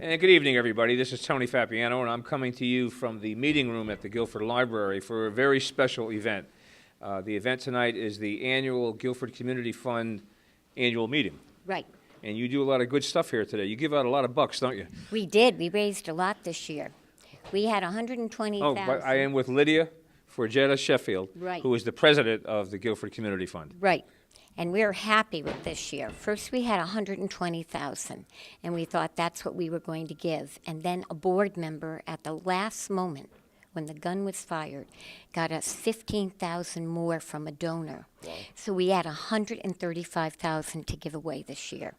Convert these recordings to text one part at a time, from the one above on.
And good evening, everybody. This is Tony Fapiano, and I'm coming to you from the meeting room at the Guilford Library for a very special event. The event tonight is the annual Guilford Community Fund annual meeting. Right. And you do a lot of good stuff here today. You give out a lot of bucks, don't you? We did. We raised a lot this year. We had 120,000. Oh, but I am with Lydia Forgetta Sheffield, Right. who is the president of the Guilford Community Fund. Right. And we're happy with this year. First, we had 120,000, and we thought that's what we were going to give. And then a board member, at the last moment, when the gun was fired, got us 15,000 more from a donor. Wow. So we had 135,000 to give away this year.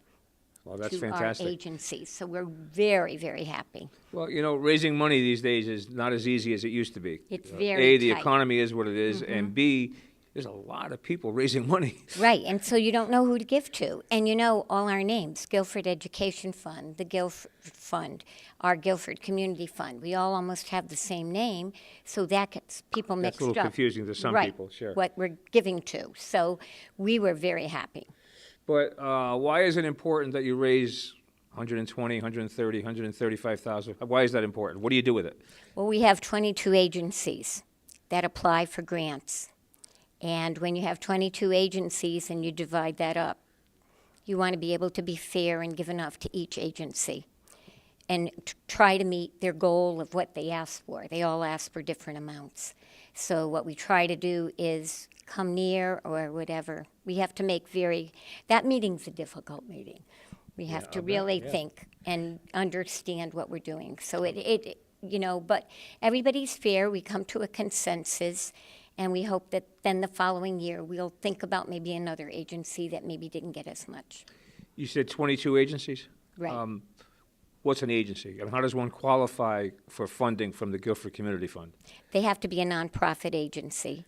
Well, that's to fantastic. Our agencies. So we're very, very happy. Well, you know, raising money these days is not as easy as it used to be. It's A, very the tight. economy is what it is, and B, there's a lot of people raising money. Right, and so you don't know who to give to. And you know all our names, Guilford Education Fund, the Guilford Fund, our Guilford Community Fund. We all almost have the same name, so that gets people mixed up. That's a little confusing to some people, sure. What we're giving to. So we were very happy. But why is it important that you raise 120, 130, 135,000? Why is that important? What do you do with it? Well, we have 22 agencies that apply for grants. And when you have 22 agencies and you divide that up, you want to be able to be fair and give enough to each agency and try to meet their goal of what they ask for. They all ask for different amounts. So what we try to do is come near or whatever. We have to make that meeting's a difficult meeting. We have to really think and understand what we're doing. So but everybody's fair. We come to a consensus. And we hope that then the following year we'll think about maybe another agency that maybe didn't get as much. You said 22 agencies? Right. What's an agency? And how does one qualify for funding from the Guilford Community Fund? They have to be a nonprofit agency,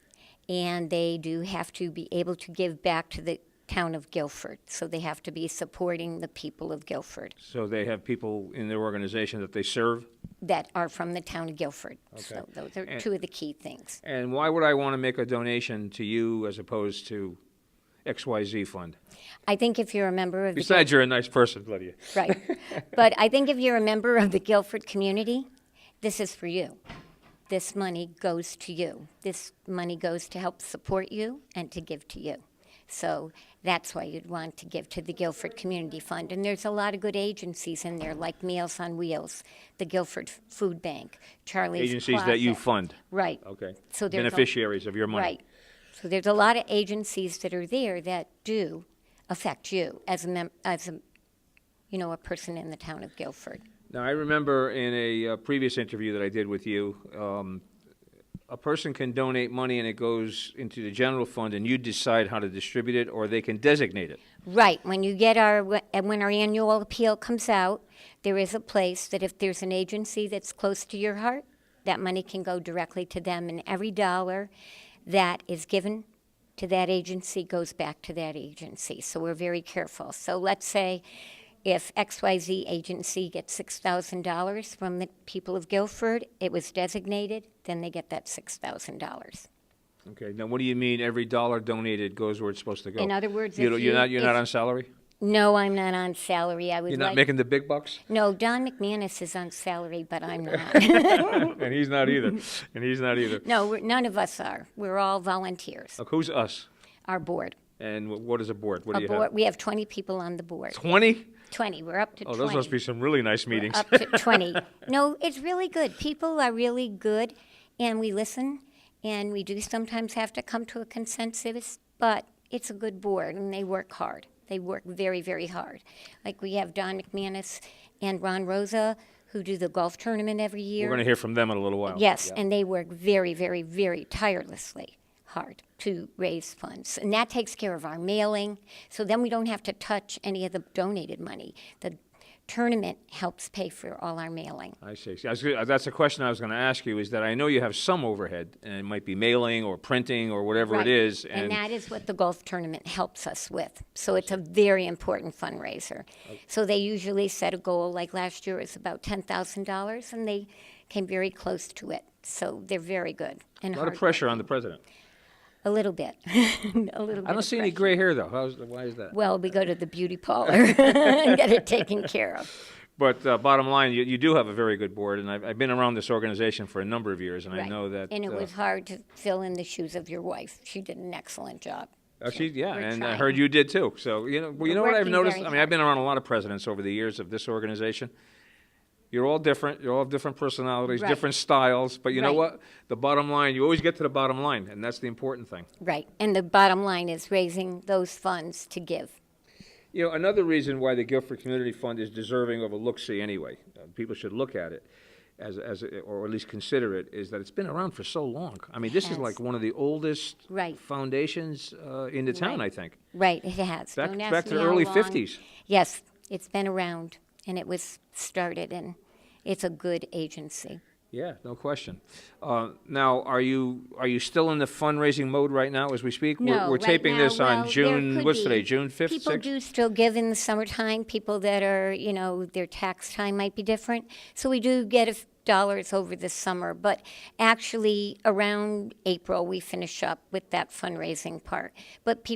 and they do have to be able to give back to the town of Guilford. So they have to be supporting the people of Guilford. So they have people in their organization that they serve? That are from the town of Guilford. Okay. So those are two of the key things. And why would I want to make a donation to you as opposed to XYZ Fund? I think if you're a member of Besides, you're a nice person, Lydia. Right. But I think if you're a member of the Guilford community, this is for you. This money goes to you. This money goes to help support you and to give to you. So that's why you'd want to give to the Guilford Community Fund. And there's a lot of good agencies in there, like Meals on Wheels, the Guilford Food Bank, Charlie's Agencies Closet. that you fund? Right. Okay. So there's beneficiaries of your money? Right. So there's a lot of agencies that are there that do affect you as a person in the town of Guilford. Now, I remember in a previous interview that I did with you, a person can donate money and it goes into the general fund and you decide how to distribute it, or they can designate it. Right. When our annual appeal comes out, there is a place that if there's an agency that's close to your heart, that money can go directly to them, and every dollar that is given to that agency goes back to that agency. So we're very careful. So let's say if XYZ agency gets $6,000 from the people of Guilford, it was designated, then they get that $6,000. Okay. Now, what do you mean every dollar donated goes where it's supposed to go? In other words, you're not on salary? No, I'm not on salary. You're not making the big bucks? No, Don McManus is on salary, but I'm not. And he's not either. No, none of us are. We're all volunteers. Look, who's us? Our board. And what is a board? What do you have? We have 20 people on the board. 20? 20. We're up to 20. Oh, those must be some really nice meetings. We're up to 20. No, it's really good. People are really good, and we listen, and we do sometimes have to come to a consensus, but it's a good board, and they work hard. They work very, very hard. Like we have Don McManus and Ron Rosa, who do the golf tournament every year. We're going to hear from them in a little while. Yes, and they work very, very, very tirelessly hard to raise funds. And that takes care of our mailing, so then we don't have to touch any of the donated money. The tournament helps pay for all our mailing. I see. That's a question I was going to ask you, is that I know you have some overhead, and it might be mailing or printing or whatever it is. And that is what the golf tournament helps us with. So it's a very important fundraiser. Okay. So they usually set a goal, like last year it was about $10,000, and they came very close to it. So they're very good. And a lot of pressure on the president. A little bit. A little bit. I don't see any gray hair, though. Why is that? Well, we go to the beauty parlor and get it taken care of. But bottom line, you do have a very good board, and I've been around this organization for a number of years, and I Right. know that. And it was hard to fill in the shoes of your wife. She did an excellent job. Yeah, we're and I trying. heard you did too. So, well, We're what I've working noticed? very I mean, I've been around a lot of presidents over the years of this organization. You're all different. You all have different personalities, Right. different styles. But you know Right. what? The bottom line, you always get to the bottom line, and that's the important thing. Right. And the bottom line is raising those funds to give. Another reason why the Guilford Community Fund is deserving of a look-see anyway, people should look at it, or at least consider it, is that it's been around for so long. I mean, this is has. like one of the oldest Right. foundations in the town, Right. I think. Right, it has. Back, Don't ask back to me the how early long. 50s. Yes, it's been around, and it was started, and it's a good agency. Yeah, no question. Now, are you still in the fundraising mode right now as we speak? No, We're right taping now, this on well, June, there could what's be. today, June 5th, People 6th? do still give in the summertime. People that are, their tax time might be different. So we do get dollars over the summer. But actually, around April, we finish up with that fundraising part. But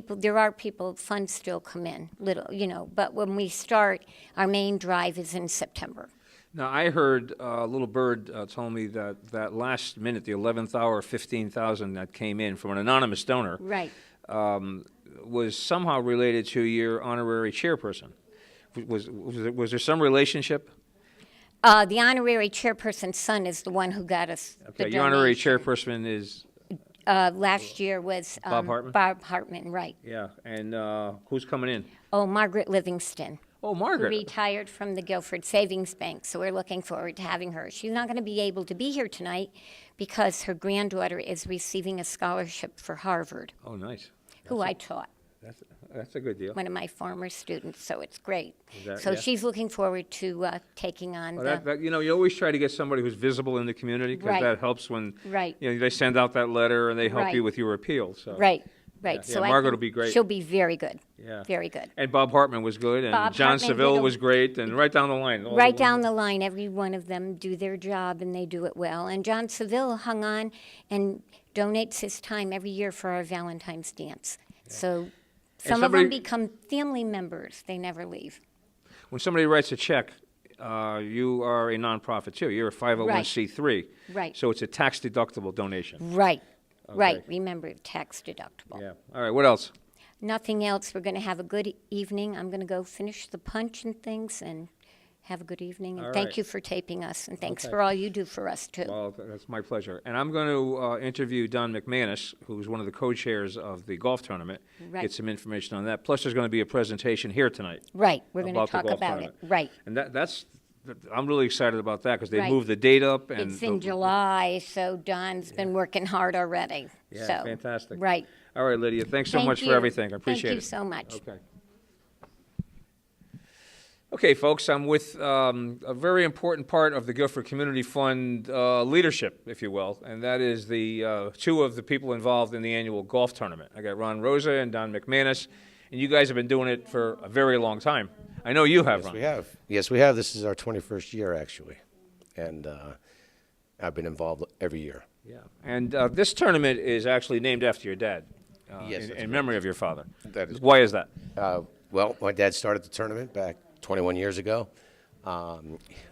funds still come in, But when we start, our main drive is in September. Now, I heard a little bird told me that last minute, the 11th hour, 15,000 that came in from an anonymous donor Right. was somehow related to your honorary chairperson. Was there some relationship? The honorary chairperson's son is the one who got us the Okay, your honorary donation. chairperson is, Last year was Bob Hartman? Bob Hartman, right. yeah, and who's coming in? Oh, Margaret Livingston, Oh, who Margaret. retired from the Guilford Savings Bank. So we're looking forward to having her. She's not going to be able to be here tonight because her granddaughter is receiving a scholarship for Harvard, Oh, nice. who I taught, That's a good deal. one of my former students. So it's great. that- So yeah. she's looking forward to taking on Well, you always try to get somebody who's visible in the community because Right. that helps when Right. they send out that letter and they help Right. you with your appeal. So. Right. Yeah, So Margaret think will be great. She'll be very good. Yeah. Very good. And Bob Hartman was good, and Bob John Hartman Seville did a- was great, and right down the line. all Right the- down the line, every one of them do their job and they do it well. And John Seville hung on and donates his time every year for our Valentine's dance. So some of them somebody- become family members. They never leave. When somebody writes a check, you are a nonprofit too. You're a 501c3. Right. So it's a tax-deductible donation. Right. Right. Okay. Remember, tax deductible. Yeah. All right. What else? Nothing else. We're going to have a good evening. I'm going to go finish the punch and things and have a good evening. And All thank right. you for taping us. And thanks Okay. for all you do for us, too. Well, that's my pleasure. And I'm going to interview Don McManus, who's one of the co-chairs of the golf tournament. Right. Get some information on that. Plus, there's going to be a presentation here tonight. Right. We're going to about the talk golf about it. tournament. Right. And I'm really excited about that because they Right. moved the date up. And It's in July, so Don's been working hard already. Yeah, So, fantastic. Right. All right, Lydia. Thanks so Thank much for you. everything. I appreciate it. Thank you so much. Okay. Okay, folks, I'm with a very important part of the Guilford Community Fund leadership, if you will, and that is the two of the people involved in the annual golf tournament. I got Ron Rosa and Don McManus, and you guys have been doing it for a very long time. I know you have, Yes, Ron. we have. Yes, we have. This is our 21st year, actually. And I've been involved every year. Yeah. And this tournament is actually named after your dad, Yes, in that's memory of your father. That is Why is that? Well, my dad started the tournament back 21 years ago.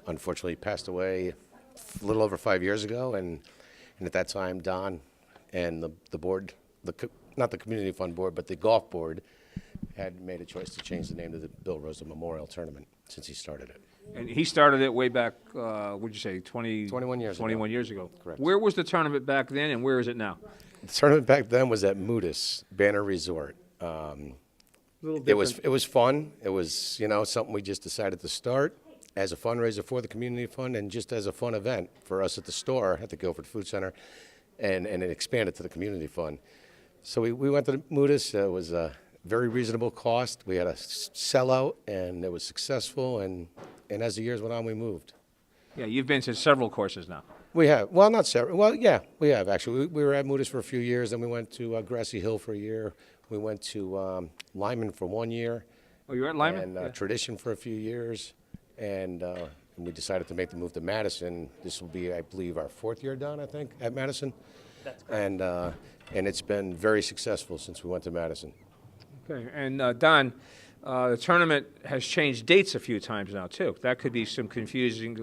Unfortunately, he passed away a little over 5 years ago. And at that time, Don and the board, not the community fund board, but the golf board, had made a choice to change the name to the Bill Rosa Memorial Tournament since he started it. And he started it way back, what'd you say, 21 years ago. 21 years ago. Correct. Where was the tournament back then, and where is it now? The tournament back then was at Moodus Banner Resort. A little It was fun. It was something we just decided to start as a fundraiser for the community fund and just as a fun event for us at the store at the Guilford Food Center, and it expanded to the community fund. So we went to Moodus. It was a very reasonable cost. We had a sellout, and it was successful. And as the years went on, we moved. Yeah, you've been to several courses now. We have. Well, not several. Well, yeah, we have, actually. We were at Moodus for a few years, then we went to Grassy Hill for a year. We went to Lyman for 1 year. Oh, you're at Lyman? And Yeah. Tradition for a few years. And we decided to make the move to Madison. This will be, I believe, our 4th year done, I think, at Madison. That's correct. And it's been very successful since we went to Madison. Okay, and Don, The tournament has changed dates a few times now, too. That could be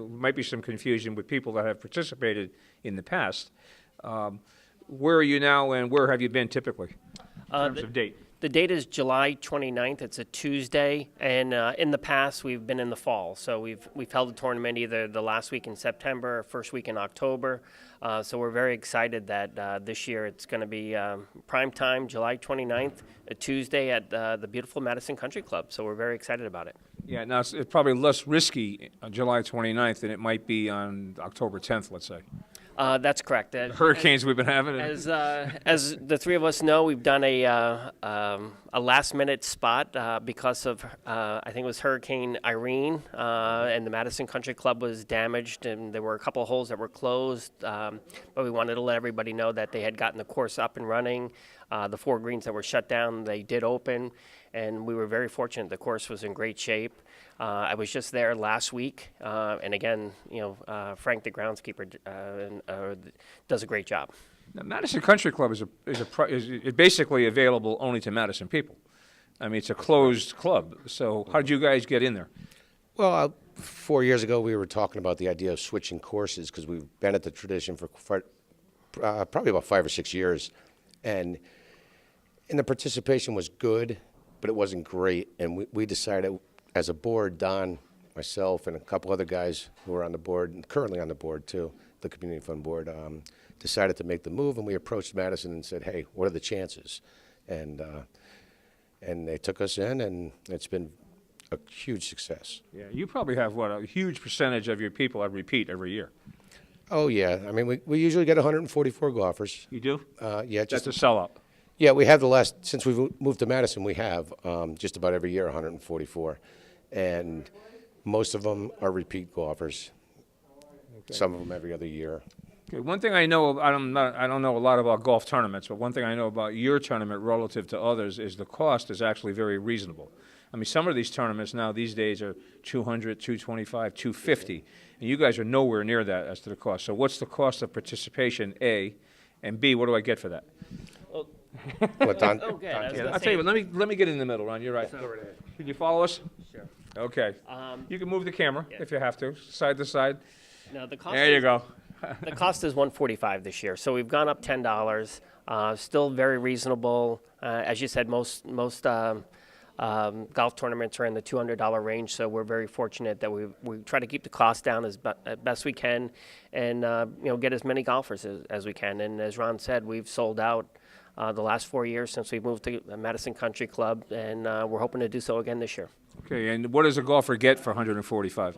might be some confusion with people that have participated in the past. Where are you now, and where have you been typically in terms of date? The date is July 29th. It's a Tuesday, and in the past we've been in the fall. So we've held a tournament either the last week in September or first week in October. So we're very excited that this year it's going to be prime time, July 29th, a Tuesday at the beautiful Madison Country Club. So we're very excited about it. Yeah, now it's probably less risky on July 29th than it might be on October 10th, let's say. That's correct. Hurricanes we've been having. As the three of us know, we've done a last-minute spot because of I think it was Hurricane Irene, and the Madison Country Club was damaged, and there were a couple of holes that were closed. But we wanted to let everybody know that they had gotten the course up and running. The 4 greens that were shut down, they did open, and we were very fortunate. The course was in great shape. I was just there last week, and again, Frank, the groundskeeper, does a great job. Now, Madison Country Club is basically available only to Madison people. I mean, it's a closed club. So how did you guys get in there? Well, 4 years ago, we were talking about the idea of switching courses because we've been at the tradition for probably about 5 or 6 years. And the participation was good, but it wasn't great. And we decided as a board, Don, myself, and a couple other guys who are on the board, and currently on the board too, the Community Fund Board, decided to make the move. And we approached Madison and said, hey, what are the chances? And they took us in, and it's been a huge success. Yeah, you probably have, a huge percentage of your people that repeat every year. Oh, yeah. I mean, we usually get 144 golfers. You do? Yeah. That's a sellout. Yeah, we have since we've moved to Madison, we have just about every year 144. And most of them are repeat golfers. Okay. Some of them every other year. Okay, one thing I know, I don't know a lot about golf tournaments, but one thing I know about your tournament relative to others is the cost is actually very reasonable. I mean, some of these tournaments now these days are $200, $225, $250, and you guys are nowhere near that as to the cost. So what's the cost of participation, A, and B, what do I get for that? What, Don? Okay, I'll tell you what, let me get in the middle, Ron, you're right. Can you follow us? Sure. Okay. You can move the camera if you have to, side to side. Now the cost. There you go. The cost is $145 this year, so we've gone up $10. Still very reasonable. As you said, most golf tournaments are in the $200 range, so we're very fortunate that we try to keep the cost down as best we can, and get as many golfers as we can. And as Ron said, we've sold out the last 4 years since we moved to Madison Country Club, and we're hoping to do so again this year. Okay, and what does a golfer get for $145?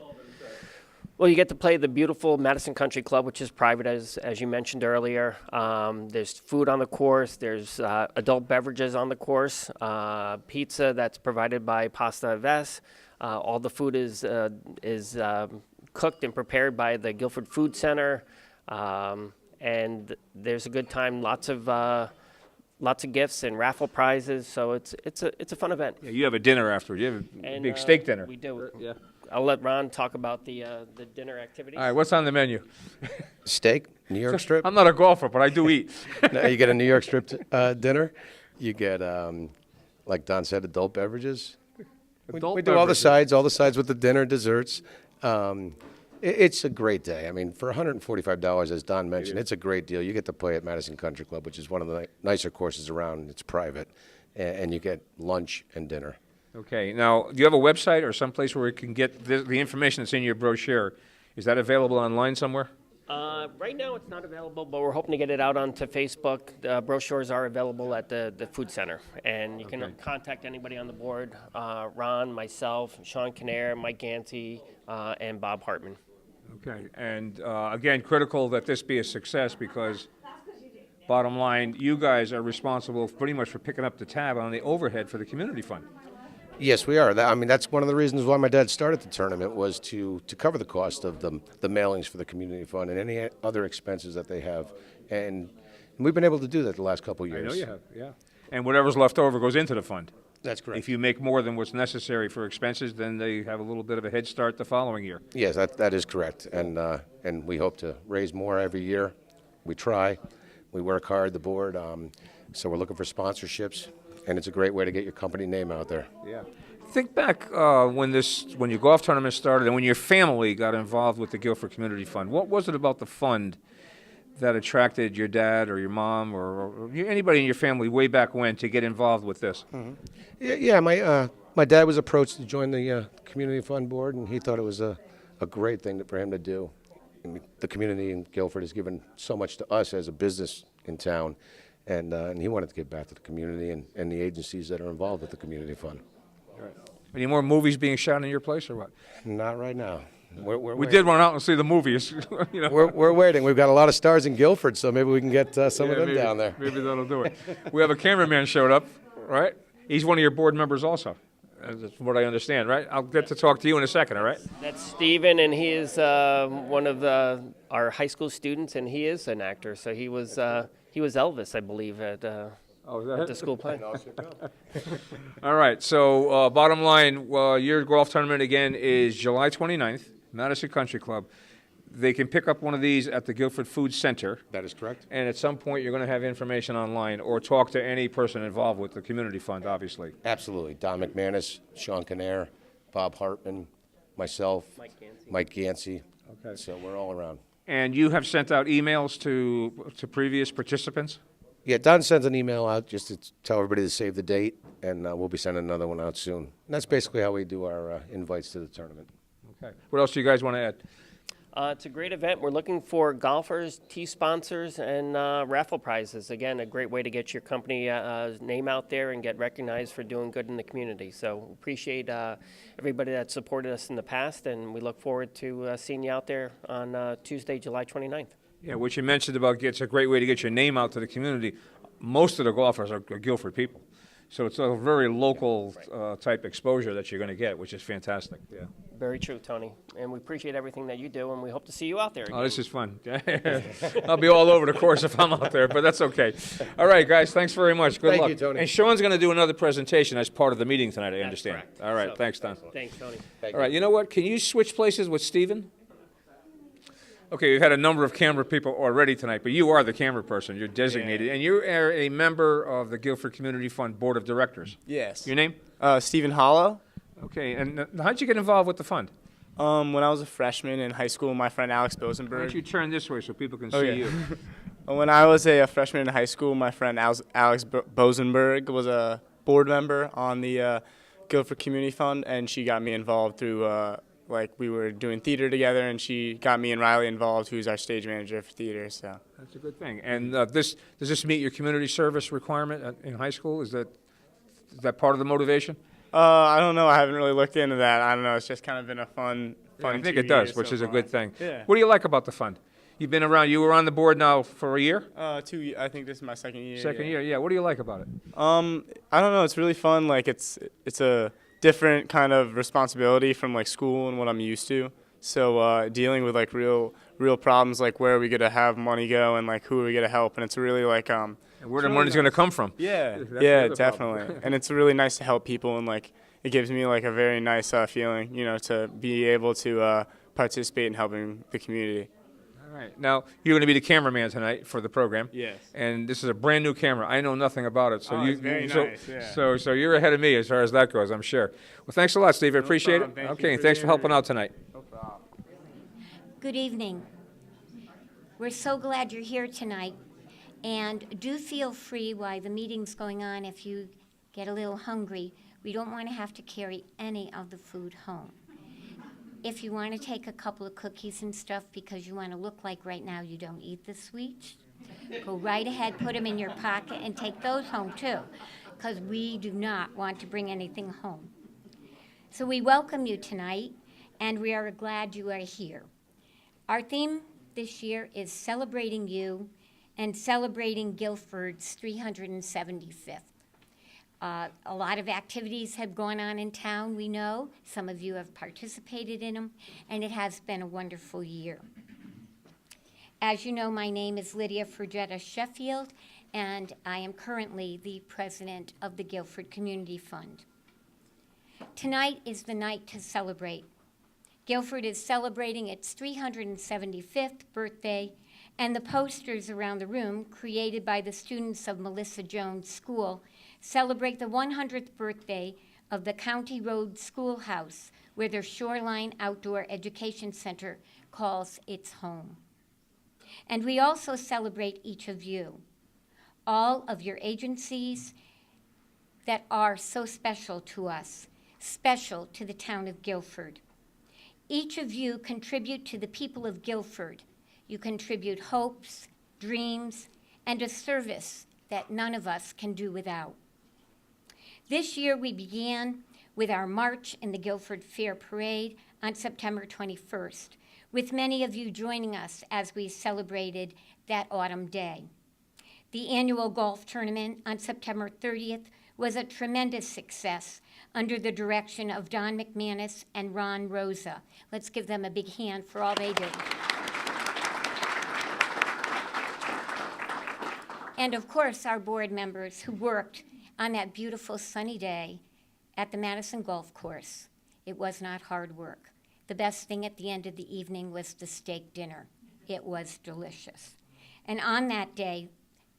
Well, you get to play the beautiful Madison Country Club, which is private, as you mentioned earlier. There's food on the course. There's adult beverages on the course. Pizza that's provided by Pasta Ves. All the food is cooked and prepared by the Guilford Food Center. And there's a good time. Lots of gifts and raffle prizes. So it's a fun event. Yeah, you have a dinner afterward. You have a big steak dinner. We do. Yeah. I'll let Ron talk about the dinner activities. All right, what's on the menu? Steak, New York strip. I'm not a golfer, but I do eat. No, you get a New York strip dinner. You get, like Don said, adult beverages. We do all the sides with the dinner, desserts. It's a great day. I mean, for $145, as Don mentioned, it's a great deal. You get to play at Madison Country Club, which is one of the nicer courses around. It's private, and you get lunch and dinner. Okay. Now, do you have a website or someplace where we can get the information that's in your brochure? Is that available online somewhere? Right now it's not available, but we're hoping to get it out onto Facebook. The brochures are available at the Food Center, and you can contact anybody on the board, Ron, myself, Sean Kinnair, Mike Ganty, and Bob Hartman. Okay. And, again, critical that this be a success because, bottom line, you guys are responsible pretty much for picking up the tab on the overhead for the community fund. Yes, we are. I mean, that's one of the reasons why my dad started the tournament was to cover the cost of the mailings for the community fund and any other expenses that they have. And we've been able to do that the last couple of years. I know you have, yeah. And whatever's left over goes into the fund. That's correct. If you make more than what's necessary for expenses, then they have a little bit of a head start the following year. Yes, that is correct. And we hope to raise more every year. We try. We work hard, the board. So we're looking for sponsorships. And it's a great way to get your company name out there. Yeah. Think back when your golf tournament started and when your family got involved with the Guilford Community Fund. What was it about the fund that attracted your dad or your mom or anybody in your family way back when to get involved with this? Yeah, my dad was approached to join the community fund board, and he thought it was a great thing for him to do. And the community in Guilford has given so much to us as a business in town, and he wanted to give back to the community and the agencies that are involved with the community fund. Any more movies being shot in your place or what? Not right now. We're We waiting. did run out and see the movies. You know. We're waiting. We've got a lot of stars in Guilford, so maybe we can get some of Yeah, them down there. Maybe that'll do it. We have a cameraman showed up, right? He's one of your board members also, that's what I understand, right? I'll get to talk to you in a second, all right? That's Steven, and he is one of our high school students, and he is an actor. So he was Elvis, I believe, at Is that the it? school play. All right, so bottom line, your golf tournament again is July 29th, Madison Country Club. They can pick up one of these at the Guilford Food Center, That is correct. and at some point you're going to have information online or talk to any person involved with the community fund, obviously. Absolutely. Don McManus, Sean Canair, Bob Hartman, myself, Mike Gansey. Okay. So we're all around. And you have sent out emails to previous participants? Yeah, Don sends an email out just to tell everybody to save the date, and we'll be sending another one out soon. And that's basically how we do our invites to the tournament. Okay. What else do you guys want to add? It's a great event. We're looking for golfers, tee sponsors, and raffle prizes. Again, a great way to get your company name out there and get recognized for doing good in the community. So appreciate everybody that supported us in the past, and we look forward to seeing you out there on Tuesday, July 29th. Yeah, what you mentioned about it's a great way to get your name out to the community. Most of the golfers are Guilford people. So it's a very local type exposure that you're going to get, which is fantastic. Yeah. Very true, Tony. And we appreciate everything that you do, and we hope to see you out there again. Oh, this is fun. I'll be all over the course if I'm out there, but that's okay. All right, guys, thanks very much. Good Thank luck. you, Tony. And Sean's going to do another presentation as part of the meeting tonight, I That's understand. correct. All right, So- thanks, Don. Thanks, Tony. All right, you know what? Can you switch places with Stephen? Okay, we've had a number of camera people already tonight, but you are the camera person. You're designated, and you are a member of the Guilford Community Fund Board of Directors. Yes. Your name? Stephen Hollow. Okay, and how'd you get involved with the fund? When I was a freshman in high school, my friend Alex Why don't Bosenberg. you turn this way so people can see Okay. you? When I was a freshman in high school, my friend Alex Bosenberg was a board member on the Guilford Community Fund, and she got me involved through we were doing theater together, and she got me and Riley involved, who's our stage manager for theater. So That's a good thing. And does this meet your community service requirement in high school? Is that part of the motivation? I don't know. I haven't really looked into that. I don't know. It's just kind of been a fun. I think 2 it does, years which so is a far. good thing. Yeah. What do you like about the fund? You've been around. You were on the board now for a year. 2. I think this is my second year. Second yeah. year, yeah. What do you like about it? I don't know. It's really fun. Like it's a different kind of responsibility from like school and what I'm used to. So dealing with like real problems, like where are we gonna have money go and like who are we gonna help, and it's really like And where the really money's going to come from? yeah, That's the yeah, other problem. definitely. And it's really nice to help people, and like it gives me like a very nice feeling, to be able to participate in helping the community. All right. Now, you're going to be the cameraman tonight for the program. Yes. And this is a brand new camera. I know nothing about it. So Oh, it's very nice, yeah. So you're ahead of me as far as that goes, I'm sure. Well, thanks a lot, Steve. I appreciate problem. it. Thank you Okay, for thanks the for helping interview. out tonight. No problem. Good evening. We're so glad you're here tonight. And do feel free while the meeting's going on if you get a little hungry. We don't want to have to carry any of the food home. If you want to take a couple of cookies and stuff because you want to look like right now you don't eat the sweets, go right ahead, put them in your pocket, and take those home too, because we do not want to bring anything home. So we welcome you tonight, and we are glad you are here. Our theme this year is celebrating you and celebrating Guilford's 375th. A lot of activities have gone on in town, we know. Some of you have participated in them, and it has been a wonderful year. As you know, my name is Lydia Frugetta Sheffield, and I am currently the president of the Guilford Community Fund. Tonight is the night to celebrate. Guilford is celebrating its 375th birthday, and the posters around the room, created by the students of Melissa Jones School, celebrate the 100th birthday of the County Road Schoolhouse, where their Shoreline Outdoor Education Center calls its home. And we also celebrate each of you, all of your agencies that are so special to us, special to the town of Guilford. Each of you contribute to the people of Guilford. You contribute hopes, dreams, and a service that none of us can do without. This year we began with our March in the Guilford Fair Parade on September 21st, with many of you joining us as we celebrated that autumn day. The annual golf tournament on September 30th was a tremendous success under the direction of Don McManus and Ron Rosa. Let's give them a big hand for all they did. And of course, our board members who worked on that beautiful sunny day at the Madison Golf Course. It was not hard work. The best thing at the end of the evening was the steak dinner. It was delicious. And on that day,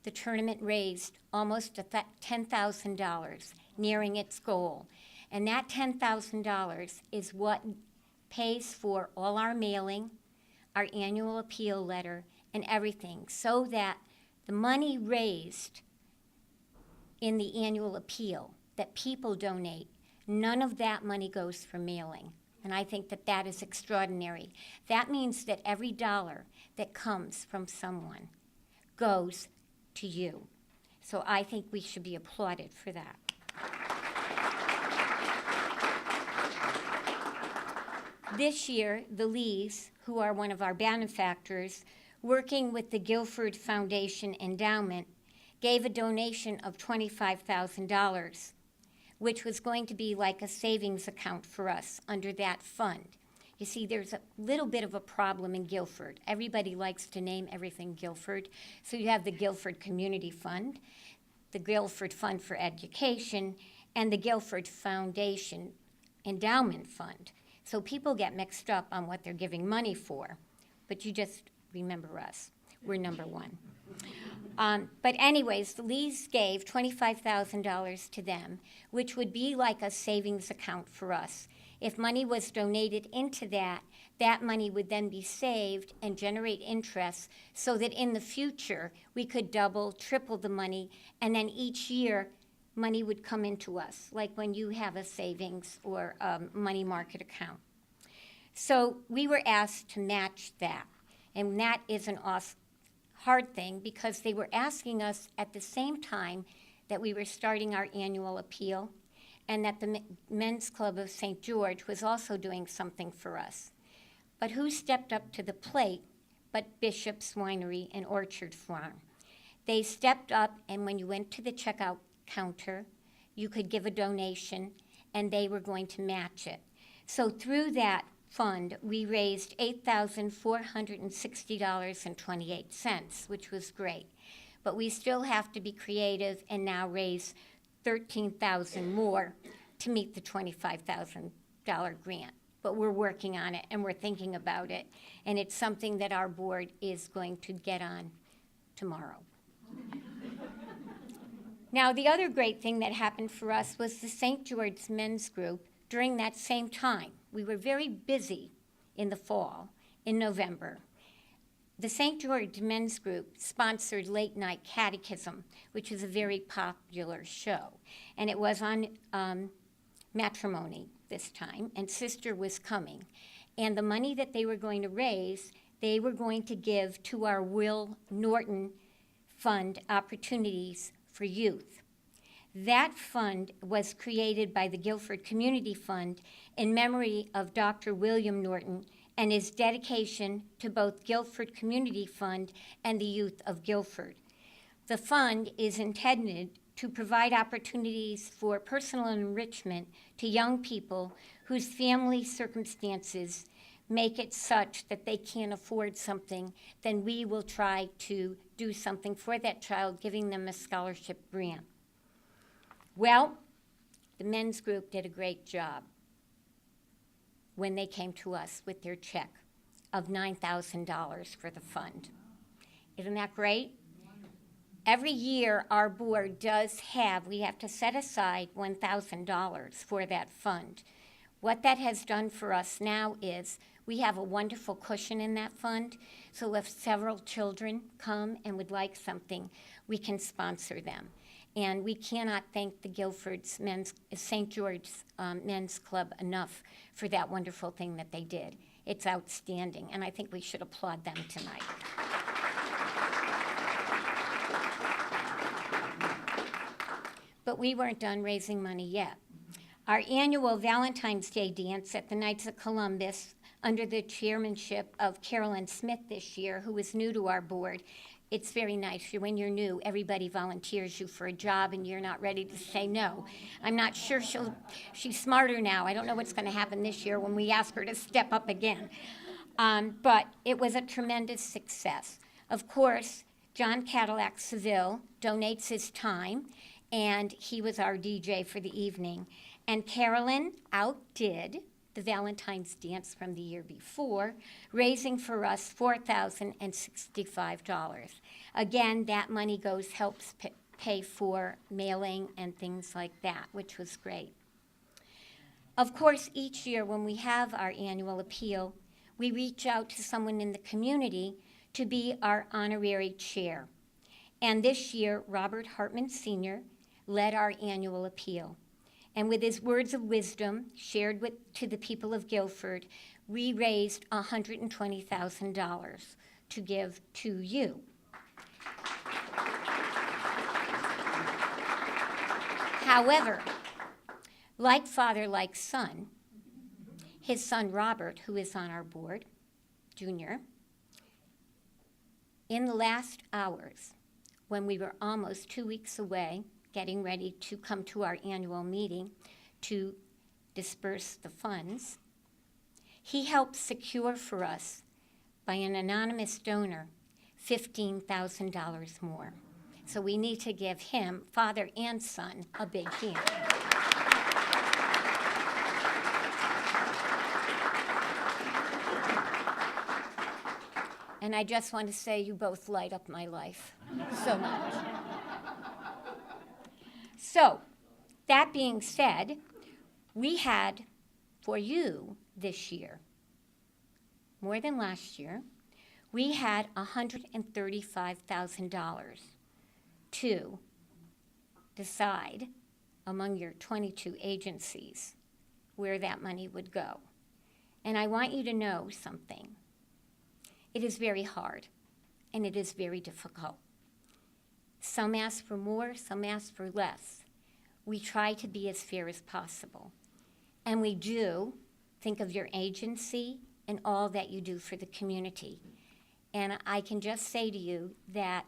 the tournament raised almost $10,000, nearing its goal. And that $10,000 is what pays for all our mailing, our annual appeal letter, and everything, so that the money raised in the annual appeal that people donate, none of that money goes for mailing. And I think that that is extraordinary. That means that every dollar that comes from someone goes to you. So I think we should be applauded for that. This year, the Lees, who are one of our benefactors, working with the Guilford Foundation Endowment, gave a donation of $25,000, which was going to be like a savings account for us under that fund. You see, there's a little bit of a problem in Guilford. Everybody likes to name everything Guilford. So you have the Guilford Community Fund, the Guilford Fund for Education, and the Guilford Foundation Endowment Fund. So people get mixed up on what they're giving money for. But you just remember us. We're number one. But anyways, the Lees gave $25,000 to them, which would be like a savings account for us. If money was donated into that, that money would then be saved and generate interest so that in the future we could double, triple the money, and then each year money would come into us, like when you have a savings or a money market account. So we were asked to match that, and that is an hard thing because they were asking us at the same time that we were starting our annual appeal and that the Men's Club of St. George was also doing something for us. But who stepped up to the plate but Bishop's Winery and Orchard Farm? They stepped up, and when you went to the checkout counter, you could give a donation, and they were going to match it. So through that fund, we raised $8,460.28, which was great. But we still have to be creative and now raise $13,000 more to meet the $25,000 grant. But we're working on it, and we're thinking about it, and it's something that our board is going to get on tomorrow. Now, the other great thing that happened for us was the St. George's Men's Group during that same time. We were very busy in the fall, in November. The St. George Men's Group sponsored Late Night Catechism, which is a very popular show. And it was on Matrimony this time, and Sister was coming. And the money that they were going to raise, they were going to give to our Will Norton Fund, Opportunities for Youth. That fund was created by the Guilford Community Fund in memory of Dr. William Norton and his dedication to both Guilford Community Fund and the youth of Guilford. The fund is intended to provide opportunities for personal enrichment to young people whose family circumstances make it such that they can't afford something. Then we will try to do something for that child, giving them a scholarship grant. Well, the men's group did a great job when they came to us with their check of $9,000 for the fund. Isn't that great? every year our board does have, we have to set aside $1,000 for that fund. What that has done for us now is we have a wonderful cushion in that fund, so if several children come and would like something, we can sponsor them. And we cannot thank the Guilford's St. George's Men's Club enough for that wonderful thing that they did. It's outstanding, and I think we should applaud them tonight. But we weren't done raising money yet. Our annual Valentine's Day dance at the Knights of Columbus, under the chairmanship of Carolyn Smith this year, who is new to our board. It's very nice. When you're new, everybody volunteers you for a job and you're not ready to say no. I'm not sure she's smarter now. I don't know what's going to happen this year when we ask her to step up again. But it was a tremendous success. Of course, John Cadillac Seville donates his time, and he was our DJ for the evening. And Carolyn outdid the Valentine's dance from the year before, raising for us $4,065. Again, that money helps pay for mailing and things like that, which was great. Of course, each year when we have our annual appeal, we reach out to someone in the community to be our honorary chair. And this year, Robert Hartman Sr. led our annual appeal. And with his words of wisdom shared to the people of Guilford, we raised $120,000 to give to you. However, like father, like son, his son Robert, who is on our board, Junior, in the last hours, when we were almost 2 weeks away, getting ready to come to our annual meeting to disperse the funds, he helped secure for us, by an anonymous donor, $15,000 more. So we need to give him, father and son, a big hand. And I just want to say you both light up my life so much. So, that being said, we had, for you this year, more than last year, we had $135,000 to decide among your 22 agencies where that money would go. And I want you to know something. It is very hard, and it is very difficult. Some ask for more, some ask for less. We try to be as fair as possible. And we do think of your agency and all that you do for the community. And I can just say to you that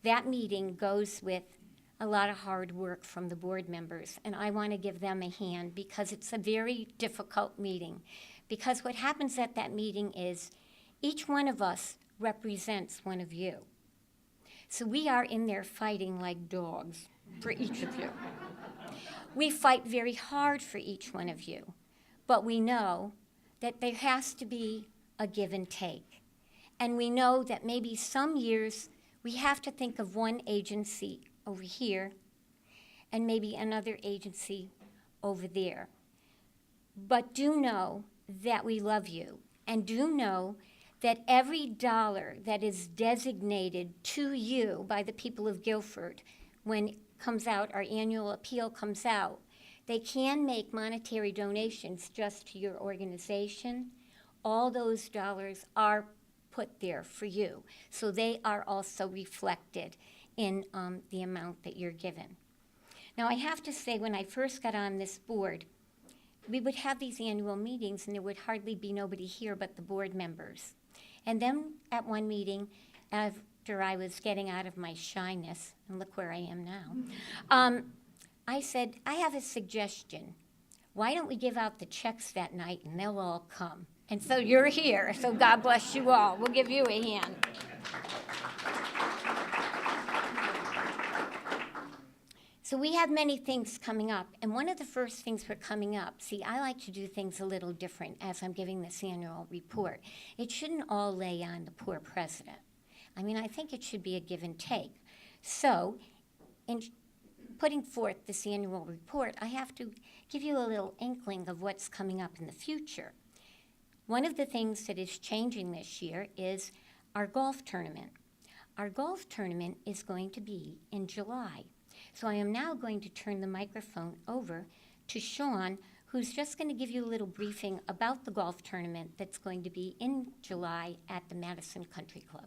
that meeting goes with a lot of hard work from the board members, and I want to give them a hand because it's a very difficult meeting. Because what happens at that meeting is each one of us represents one of you. So we are in there fighting like dogs for each of you. We fight very hard for each one of you, but we know that there has to be a give and take. And we know that maybe some years we have to think of one agency over here and maybe another agency over there. But do know that we love you, and do know that every dollar that is designated to you by the people of Guilford, when it comes out, our annual appeal comes out, they can make monetary donations just to your organization. All those dollars are put there for you. So they are also reflected in the amount that you're given. Now, I have to say, when I first got on this board, we would have these annual meetings, and there would hardly be nobody here but the board members. And then at one meeting, after I was getting out of my shyness, and look where I am now, I said, I have a suggestion. Why don't we give out the checks that night, and they'll all come? And so you're here, so God bless you all. We'll give you a hand. So we have many things coming up, and one of the first things for coming up, see, I like to do things a little different as I'm giving this annual report. It shouldn't all lay on the poor president. I mean, I think it should be a give and take. So, in putting forth this annual report, I have to give you a little inkling of what's coming up in the future. One of the things that is changing this year is our golf tournament. Our golf tournament is going to be in July. So I am now going to turn the microphone over to Sean, who's just going to give you a little briefing about the golf tournament that's going to be in July at the Madison Country Club.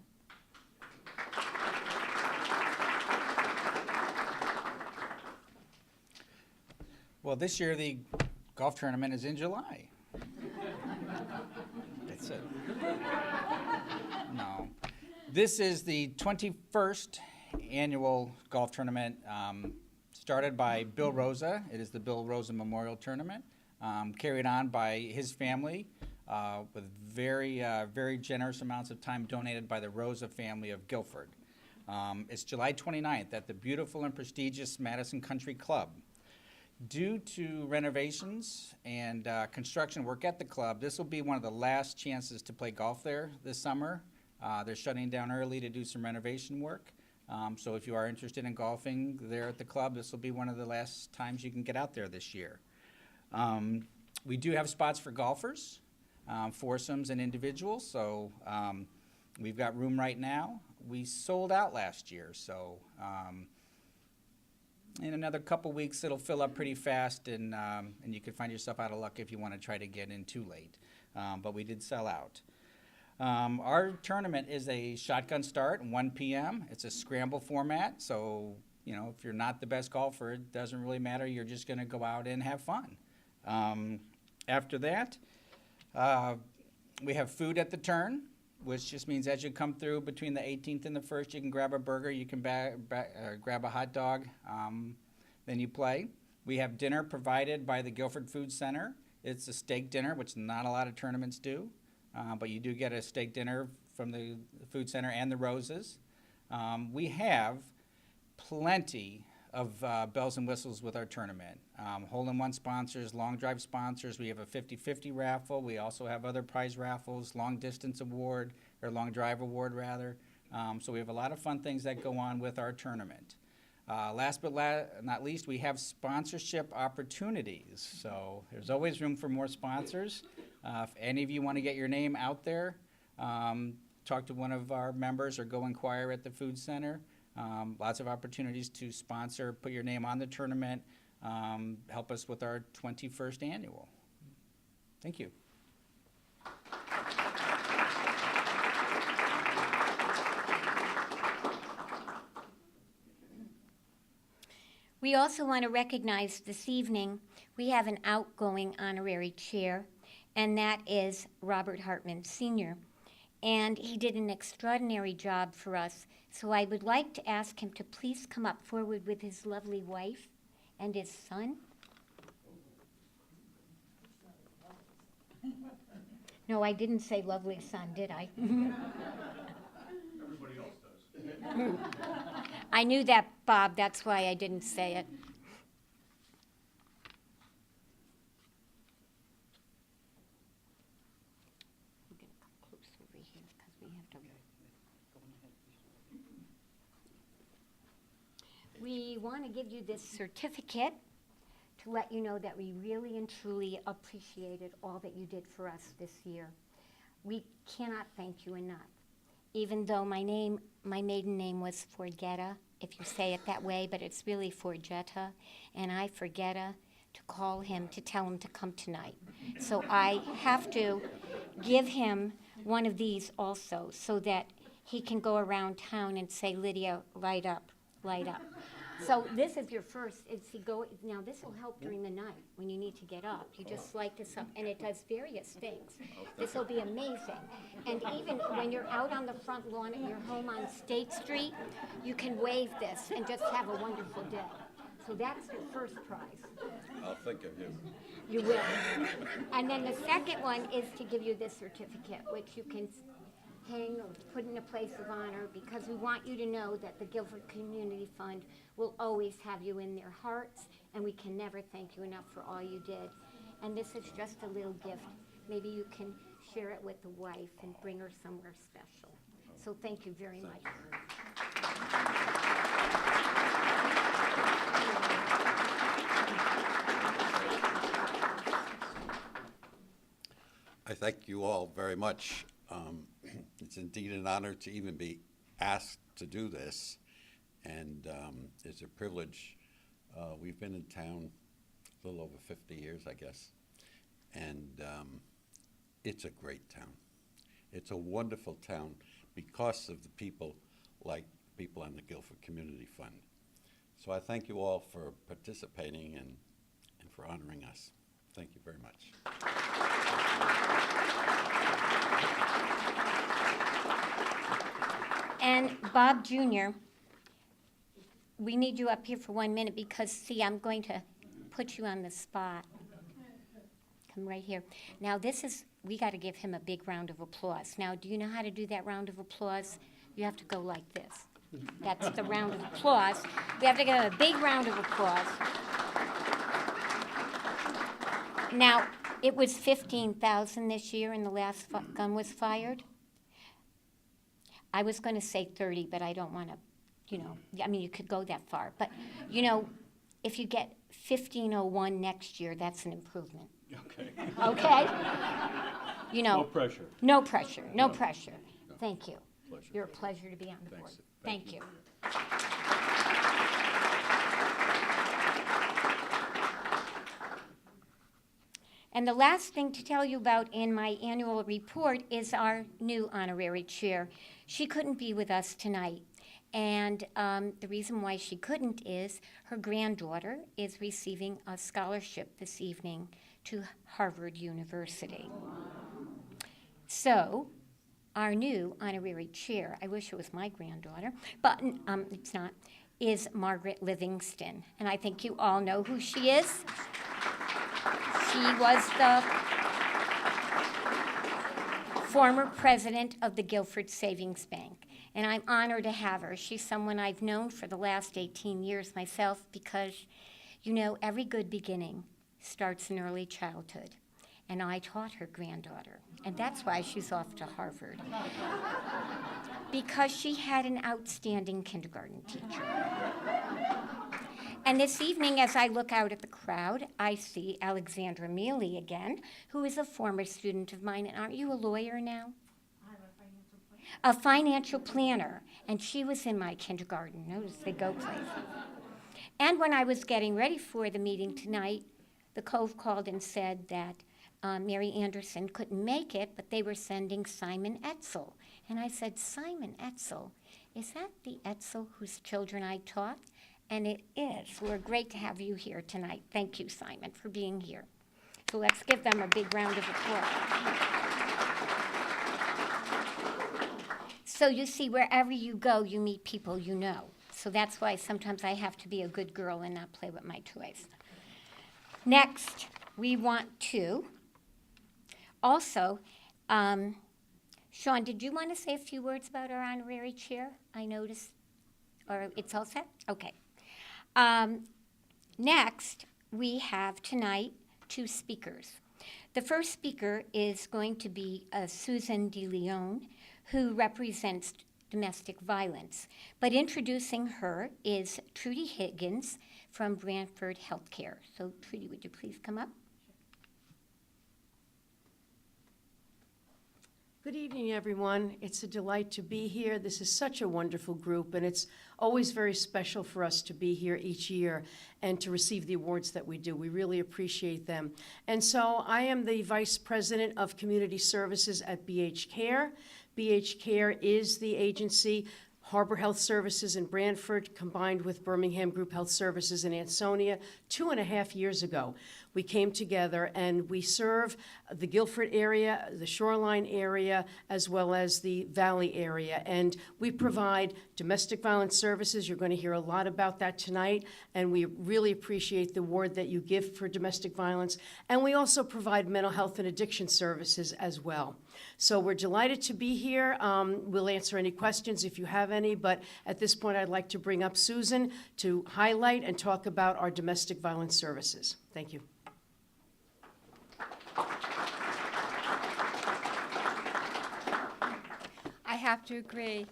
Well, this year the golf tournament is in July. That's it. No. This is the 21st annual golf tournament, started by Bill Rosa. It is the Bill Rosa Memorial Tournament, carried on by his family with very generous amounts of time donated by the Rosa family of Guilford. It's July 29th at the beautiful and prestigious Madison Country Club. Due to renovations and construction work at the club, this will be one of the last chances to play golf there this summer. They're shutting down early to do some renovation work. So if you are interested in golfing there at the club, this will be one of the last times you can get out there this year. We do have spots for golfers, foursomes and individuals, so we've got room right now. We sold out last year, so in another couple weeks it'll fill up pretty fast, and you could find yourself out of luck if you want to try to get in too late. But we did sell out. Our tournament is a shotgun start, 1 p.m. It's a scramble format, so you know, if you're not the best golfer, it doesn't really matter. You're just going to go out and have fun. After that, we have food at the turn, which just means as you come through between the 18th and the 1st, you can grab a burger, you can grab a hot dog, then you play. We have dinner provided by the Guilford Food Center. It's a steak dinner, which not a lot of tournaments do. But you do get a steak dinner from the Food Center and the Roses. We have plenty of bells and whistles with our tournament. Hole-in-one sponsors, long drive sponsors. We have a 50-50 raffle. We also have other prize raffles, long distance award, or long drive award rather. So we have a lot of fun things that go on with our tournament. Last but not least, we have sponsorship opportunities. So there's always room for more sponsors. If any of you want to get your name out there, talk to one of our members or go inquire at the Food Center. Lots of opportunities to sponsor, put your name on the tournament, help us with our 21st annual. Thank you. We also want to recognize this evening, we have an outgoing honorary chair, and that is Robert Hartman Sr. And he did an extraordinary job for us, so I would like to ask him to please come up forward with his lovely wife and his son. No, I didn't say lovely son, did I? Everybody else does. I knew that, Bob, that's why I didn't say it. We're going to come close over here because we have to. We want to give you this certificate to let you know that we really and truly appreciated all that you did for us this year. We cannot thank you enough. Even though my maiden name was Forgetta, if you say it that way, but it's really Forgetta, and I Forgetta to call him to tell him to come tonight. So I have to give him one of these also so that he can go around town and say, Lydia, light up, light up. So this is your first, now this will help during the night when you need to get up. You just light this up, and it does various things. This will be amazing. And even when you're out on the front lawn at your home on State Street, you can wave this and just have a wonderful day. So that's your first prize. I'll think of you. You will. And then the second one is to give you this certificate, which you can hang or put in a place of honor, because we want you to know that the Guilford Community Fund will always have you in their hearts, and we can never thank you enough for all you did. And this is just a little gift. Maybe you can share it with the wife and bring her somewhere special. So thank you very much. I thank you all very much. It's indeed an honor to even be asked to do this, and it's a privilege. We've been in town a little over 50 years, I guess, and it's a great town. It's a wonderful town because of the people like people on the Guilford Community Fund. So I thank you all for participating and for honoring us. Thank you very much. And Bob Jr., we need you up here for 1 minute because, see, I'm going to put you on the spot. Come right here. Now, we got to give him a big round of applause. Now, do you know how to do that round of applause? You have to go like this. That's the round of applause. We have to give him a big round of applause. Now, it was 15,000 this year, and the last gun was fired. I was going to say 30, but I don't want to, I mean, you could go that far. But, if you get 1501 next year, that's an improvement. Okay. Okay? No pressure. No pressure, no pressure. No. Thank you. Pleasure. You're a pleasure to be on the board. Thank you. And the last thing to tell you about in my annual report is our new honorary chair. She couldn't be with us tonight. And the reason why she couldn't is her granddaughter is receiving a scholarship this evening to Harvard University. So our new honorary chair, I wish it was my granddaughter, but it's not, is Margaret Livingston. And I think you all know who she is. She was the former president of the Guilford Savings Bank, and I'm honored to have her. She's someone I've known for the last 18 years myself because, every good beginning starts in early childhood, and I taught her granddaughter, and that's why she's off to Harvard, because she had an outstanding kindergarten teacher. And this evening, as I look out at the crowd, I see Alexandra Mealy again, who is a former student of mine. And aren't you a lawyer now? I'm a financial planner. And she was in my kindergarten. Notice they go places. And when I was getting ready for the meeting tonight, the Cove called and said that Mary Anderson couldn't make it, but they were sending Simon Etzel. And I said, Simon Etzel, is that the Etzel whose children I taught? And it is. We're great to have you here tonight. Thank you, Simon, for being here. So let's give them a big round of applause. So you see, wherever you go, you meet people you know. So that's why sometimes I have to be a good girl and not play with my toys. Next, we want to also, Sean, did you want to say a few words about our honorary chair? I noticed, or it's all set? Okay. Next, we have tonight 2 speakers. The first speaker is going to be Susan DeLeon, who represents domestic violence. But introducing her is Trudy Higgins from Brantford Healthcare. So Trudy, would you please come up? Good evening, everyone. It's a delight to be here. This is such a wonderful group, and it's always very special for us to be here each year and to receive the awards that we do. We really appreciate them. And so I am the Vice President of Community Services at BH Care. BH Care is the agency, Harbor Health Services in Brantford, combined with Birmingham Group Health Services in Ansonia 2.5 years ago. We came together and we serve the Guilford area, the shoreline area, as well as the valley area. And we provide domestic violence services. You're going to hear a lot about that tonight. And we really appreciate the award that you give for domestic violence. And we also provide mental health and addiction services as well. So we're delighted to be here. We'll answer any questions if you have any. But at this point, I'd like to bring up Susan to highlight and talk about our domestic violence services. Thank you. I have to agree.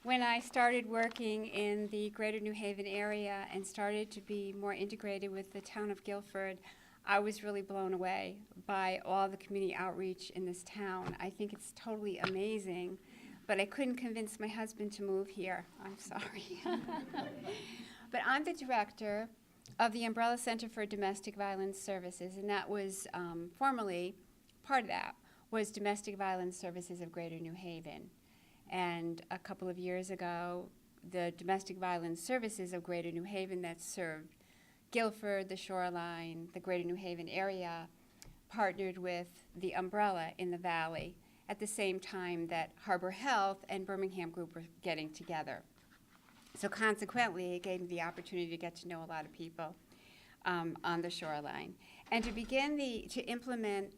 When I started working in the greater New Haven area and started to be more integrated with the town of Guilford, I was really blown away by all the community outreach in this town. I think it's totally amazing, but I couldn't convince my husband to move here. I'm sorry. But I'm the director of the Umbrella Center for Domestic Violence Services, and that was formerly, part of that was Domestic Violence Services of Greater New Haven. And a couple of years ago, the Domestic Violence Services of Greater New Haven that served Guilford, the Shoreline, the Greater New Haven area, partnered with the Umbrella in the Valley at the same time that Harbor Health and Birmingham Group were getting together. So consequently, it gave me the opportunity to get to know a lot of people on the shoreline. And to begin to implement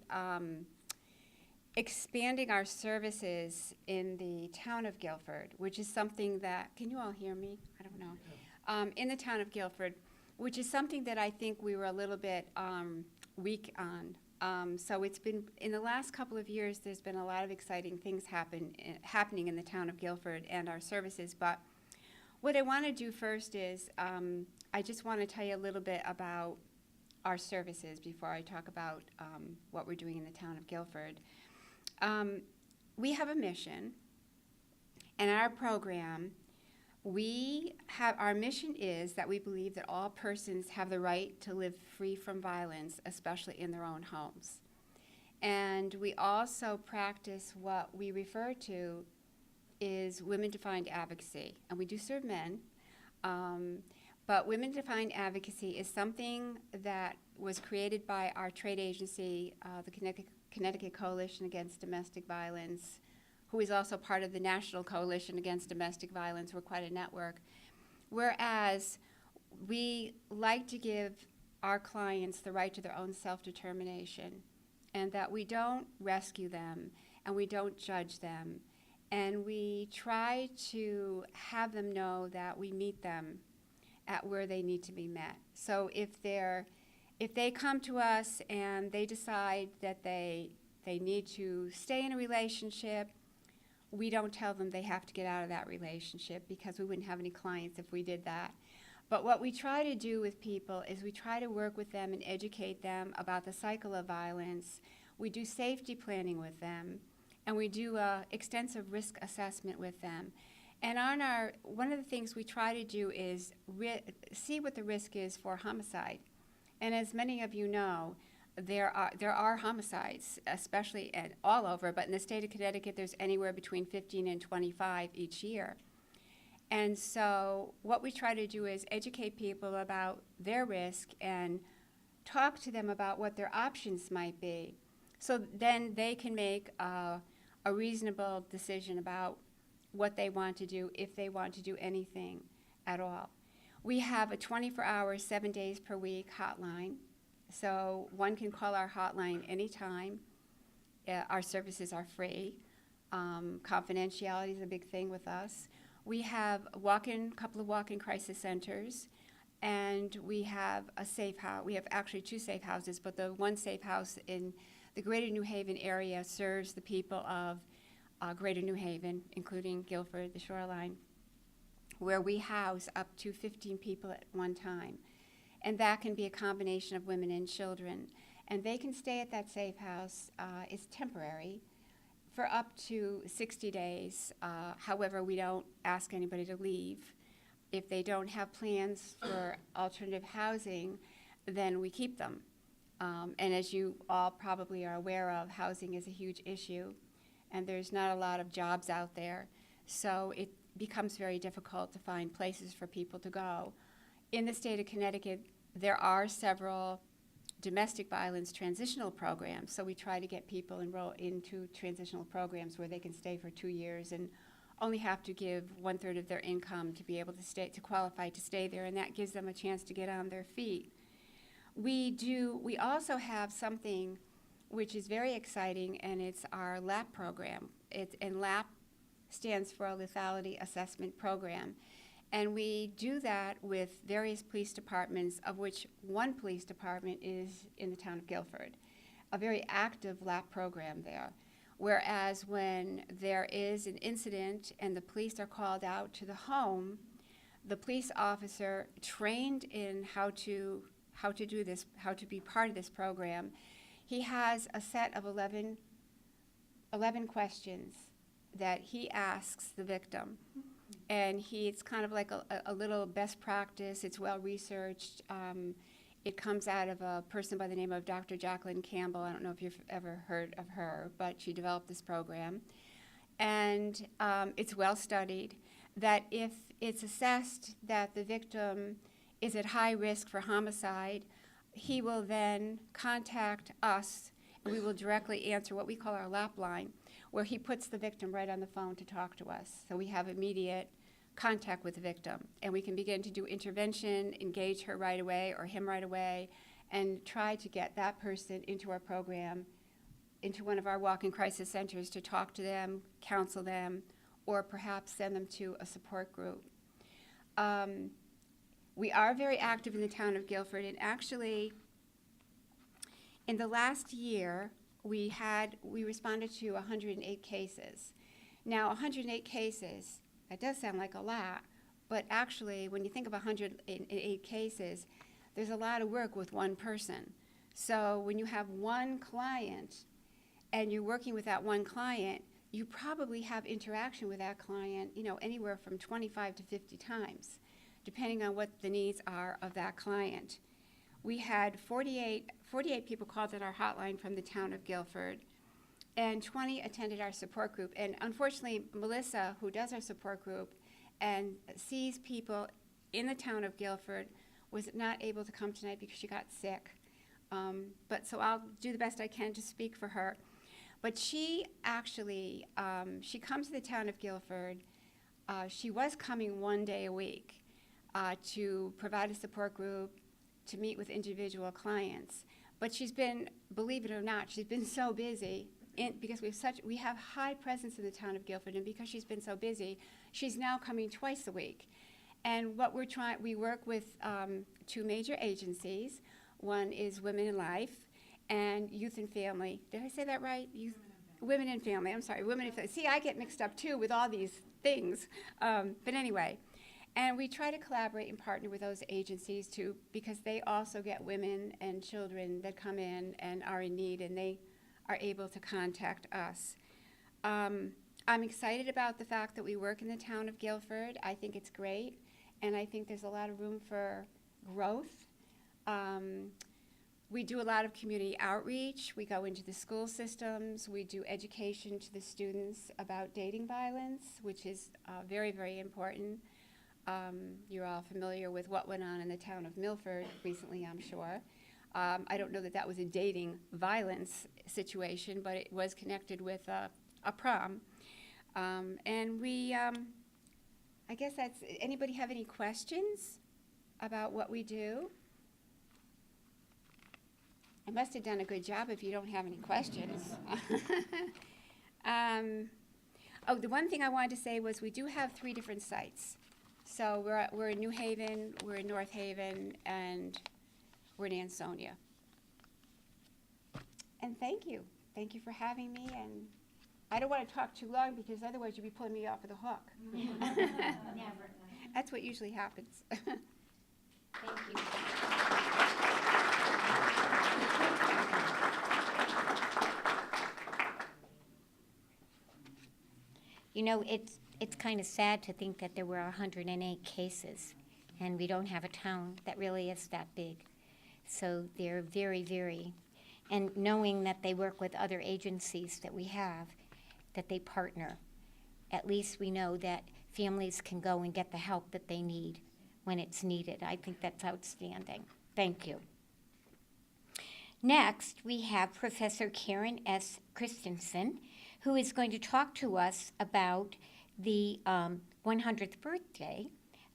expanding our services in the town of Guilford, which is something that, can you all hear me? I don't know. In the town of Guilford, which is something that I think we were a little bit weak on. So it's been, in the last couple of years, there's been a lot of exciting things happening in the town of Guilford and our services. But what I want to do first is I just want to tell you a little bit about our services before I talk about what we're doing in the town of Guilford. We have a mission, and our program, our mission is that we believe that all persons have the right to live free from violence, especially in their own homes. And we also practice what we refer to is women-defined advocacy, and we do serve men, but women-defined advocacy is something that was created by our trade agency, the Connecticut Coalition Against Domestic Violence, who is also part of the National Coalition Against Domestic Violence. We're quite a network. Whereas we like to give our clients the right to their own self-determination, and that we don't rescue them and we don't judge them, and we try to have them know that we meet them at where they need to be met. So if they come to us and they decide that they need to stay in a relationship, we don't tell them they have to get out of that relationship, because we wouldn't have any clients if we did that. But what we try to do with people is we try to work with them and educate them about the cycle of violence. We do safety planning with them, and we do extensive risk assessment with them. And one of the things we try to do is see what the risk is for homicide. And as many of you know, there are homicides, especially all over, but in the state of Connecticut, there's anywhere between 15 and 25 each year. And so what we try to do is educate people about their risk and talk to them about what their options might be. So then they can make a reasonable decision about what they want to do, if they want to do anything at all. We have a 24-hour, 7 days per week hotline. So one can call our hotline anytime. Our services are free. Confidentiality is a big thing with us. We have a couple of walk-in crisis centers, and we have a safe house. We have actually 2 safe houses, but the one safe house in the Greater New Haven area serves the people of Greater New Haven, including Guilford, the Shoreline, where we house up to 15 people at one time. And that can be a combination of women and children. And they can stay at that safe house. It's temporary for up to 60 days. However, we don't ask anybody to leave. If they don't have plans for alternative housing, then we keep them. And as you all probably are aware of, housing is a huge issue, and there's not a lot of jobs out there. So it becomes very difficult to find places for people to go. In the state of Connecticut, there are several domestic violence transitional programs, so we try to get people enrolled into transitional programs where they can stay for 2 years and only have to give 1/3 of their income to be able to qualify to stay there, and that gives them a chance to get on their feet. We also have something which is very exciting, and it's our LAP program. And LAP stands for a lethality assessment program. And we do that with various police departments, of which one police department is in the town of Guilford, a very active LAP program there. Whereas when there is an incident and the police are called out to the home, the police officer trained in how to how to do this, how to be part of this program, he has a set of 11 questions that he asks the victim. And it's kind of like a little best practice. It's well researched. It comes out of a person by the name of Dr. Jacqueline Campbell. I don't know if you've ever heard of her, but she developed this program. And it's well studied that if it's assessed that the victim is at high risk for homicide, he will then contact us, and we will directly answer what we call our lap line, where he puts the victim right on the phone to talk to us. So we have immediate contact with the victim, and we can begin to do intervention, engage her right away or him right away, and try to get that person into our program, into one of our walk-in crisis centers to talk to them, counsel them, or perhaps send them to a support group. We are very active in the town of Guilford, and actually, in the last year, we responded to 108 cases. Now, 108 cases, that does sound like a lot, but actually, when you think of 108 cases, there's a lot of work with one person. So when you have one client, and you're working with that one client, you probably have interaction with that client, anywhere from 25 to 50 times, depending on what the needs are of that client. We had 48 people called at our hotline from the town of Guilford, and 20 attended our support group. And unfortunately, Melissa, who does our support group and sees people in the town of Guilford, was not able to come tonight because she got sick. But so I'll do the best I can to speak for her. But she actually, she comes to the town of Guilford. She was coming one day a week to provide a support group, to meet with individual clients. But she's been, believe it or not, she's been so busy because we have high presence in the town of Guilford, and because she's been so busy, she's now coming twice a week. And what we work with 2 major agencies. One is Women in Life and Youth and Family. Did I say that right? Women and Family. I'm sorry, Women and Family. See, I get mixed up too with all these things. But anyway, and we try to collaborate and partner with those agencies too, because they also get women and children that come in and are in need, and they are able to contact us. I'm excited about the fact that we work in the town of Guilford. I think it's great, and I think there's a lot of room for growth. We do a lot of community outreach. We go into the school systems. We do education to the students about dating violence, which is very, very important. You're all familiar with what went on in the town of Milford recently, I'm sure. I don't know that that was a dating violence situation, but it was connected with a prom. And we, I guess that's, anybody have any questions about what we do? I must have done a good job if you don't have any questions. Oh, the one thing I wanted to say was we do have 3 different sites. So we're in New Haven, we're in North Haven, and we're in Ansonia. And thank you. Thank you for having me. And I don't want to talk too long because otherwise you'll be pulling me off of the hook. Never. That's what usually happens. Thank you. It's kind of sad to think that there were 108 cases, and we don't have a town that really is that big. So they're very, very, and knowing that they work with other agencies that we have, that they partner, at least we know that families can go and get the help that they need when it's needed. I think that's outstanding. Thank you. Next, we have Professor Karen S. Christensen, who is going to talk to us about the 100th birthday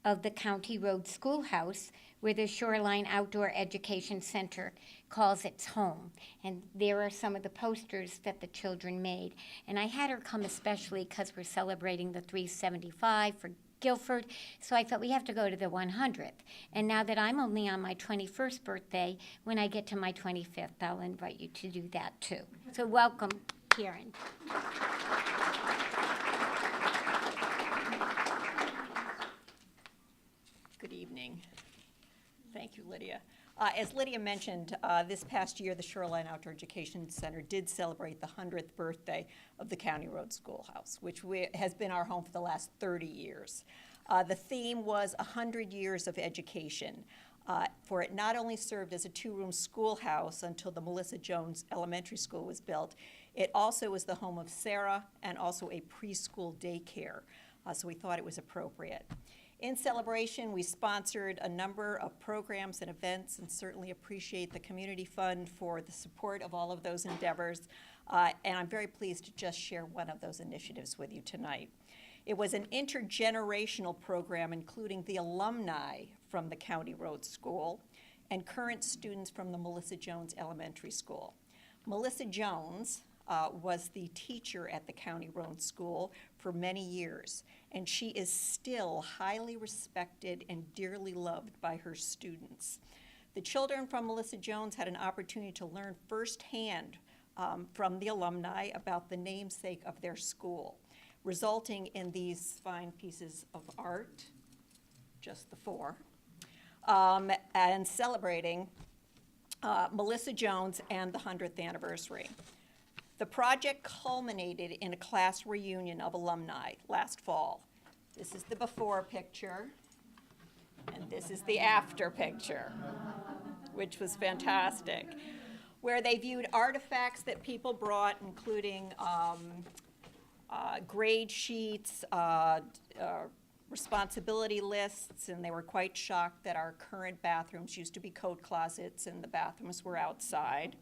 of the County Road Schoolhouse, where the Shoreline Outdoor Education Center calls its home. And there are some of the posters that the children made. And I had her come especially because we're celebrating the 375 for Guilford, so I thought we have to go to the 100th. And now that I'm only on my 21st birthday, when I get to my 25th, I'll invite you to do that too. So welcome, Karen. Good evening. Thank you, Lydia. As Lydia mentioned, this past year, the Shoreline Outdoor Education Center did celebrate the 100th birthday of the County Road Schoolhouse, which has been our home for the last 30 years. The theme was 100 years of education, for it not only served as a two-room schoolhouse until the Melissa Jones Elementary School was built, it also was the home of Sarah and also a preschool daycare, so we thought it was appropriate. In celebration, we sponsored a number of programs and events and certainly appreciate the Community Fund for the support of all of those endeavors. And I'm very pleased to just share one of those initiatives with you tonight. It was an intergenerational program including the alumni from the County Road School and current students from the Melissa Jones Elementary School. Melissa Jones was the teacher at the County Road School for many years, and she is still highly respected and dearly loved by her students. The children from Melissa Jones had an opportunity to learn firsthand from the alumni about the namesake of their school, resulting in these fine pieces of art, just the four, and celebrating Melissa Jones and the 100th anniversary. The project culminated in a class reunion of alumni last fall. This is the before picture, and this is the after picture, which was fantastic, where they viewed artifacts that people brought, including grade sheets, responsibility lists, and they were quite shocked that our current bathrooms used to be coat closets and the bathrooms were outside.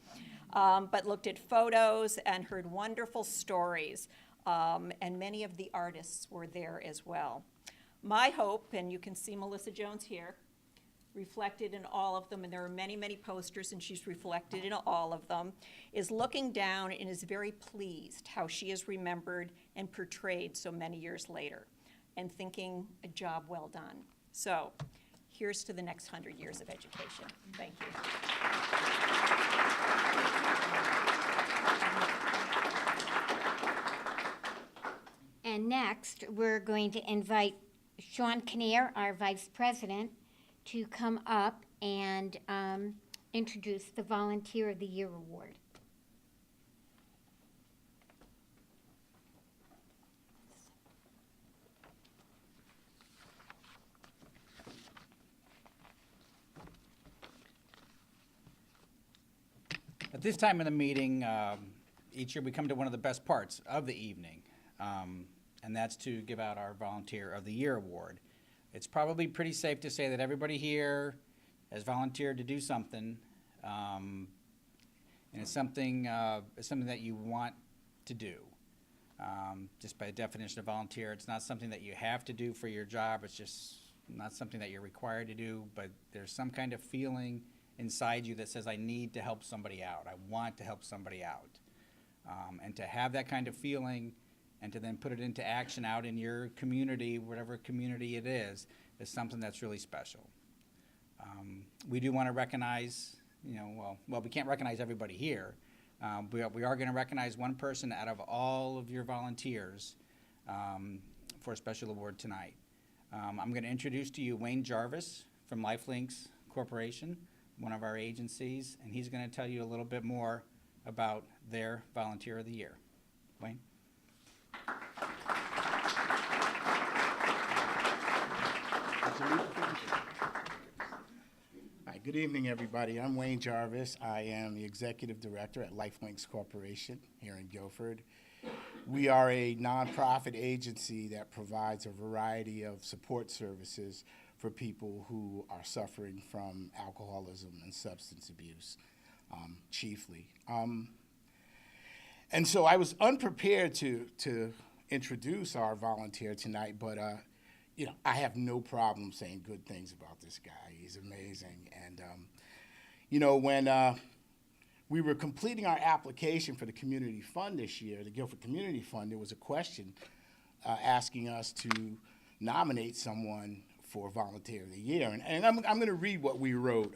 But looked at photos and heard wonderful stories, and many of the artists were there as well. My hope, and you can see Melissa Jones here, reflected in all of them, and there are many, many posters, and she's reflected in all of them, is looking down and is very pleased how she is remembered and portrayed so many years later, and thinking a job well done. So here's to the next 100 years of education. Thank you. And next, we're going to invite Sean Kinnear, our Vice President, to come up and introduce the Volunteer of the Year Award. At this time in the meeting, each year we come to one of the best parts of the evening, and that's to give out our Volunteer of the Year Award. It's probably pretty safe to say that everybody here has volunteered to do something, and it's something that you want to do. Just by definition of volunteer, it's not something that you have to do for your job. It's just not something that you're required to do, but there's some kind of feeling inside you that says, I need to help somebody out. I want to help somebody out. And to have that kind of feeling and to then put it into action out in your community, whatever community it is something that's really special. We do want to recognize, well, we can't recognize everybody here. We are going to recognize one person out of all of your volunteers for a special award tonight. I'm going to introduce to you Wayne Jarvis from Lifelinks Corporation, one of our agencies, and he's going to tell you a little bit more about their Volunteer of the Year. Wayne? Hi, good evening, everybody. I'm Wayne Jarvis. I am the Executive Director at Lifelinks Corporation here in Guilford. We are a nonprofit agency that provides a variety of support services for people who are suffering from alcoholism and substance abuse, chiefly. And so I was unprepared to introduce our volunteer tonight, but I have no problem saying good things about this guy. He's amazing. And when we were completing our application for the Community Fund this year, the Guilford Community Fund, there was a question asking us to nominate someone for Volunteer of the Year. And I'm going to read what we wrote.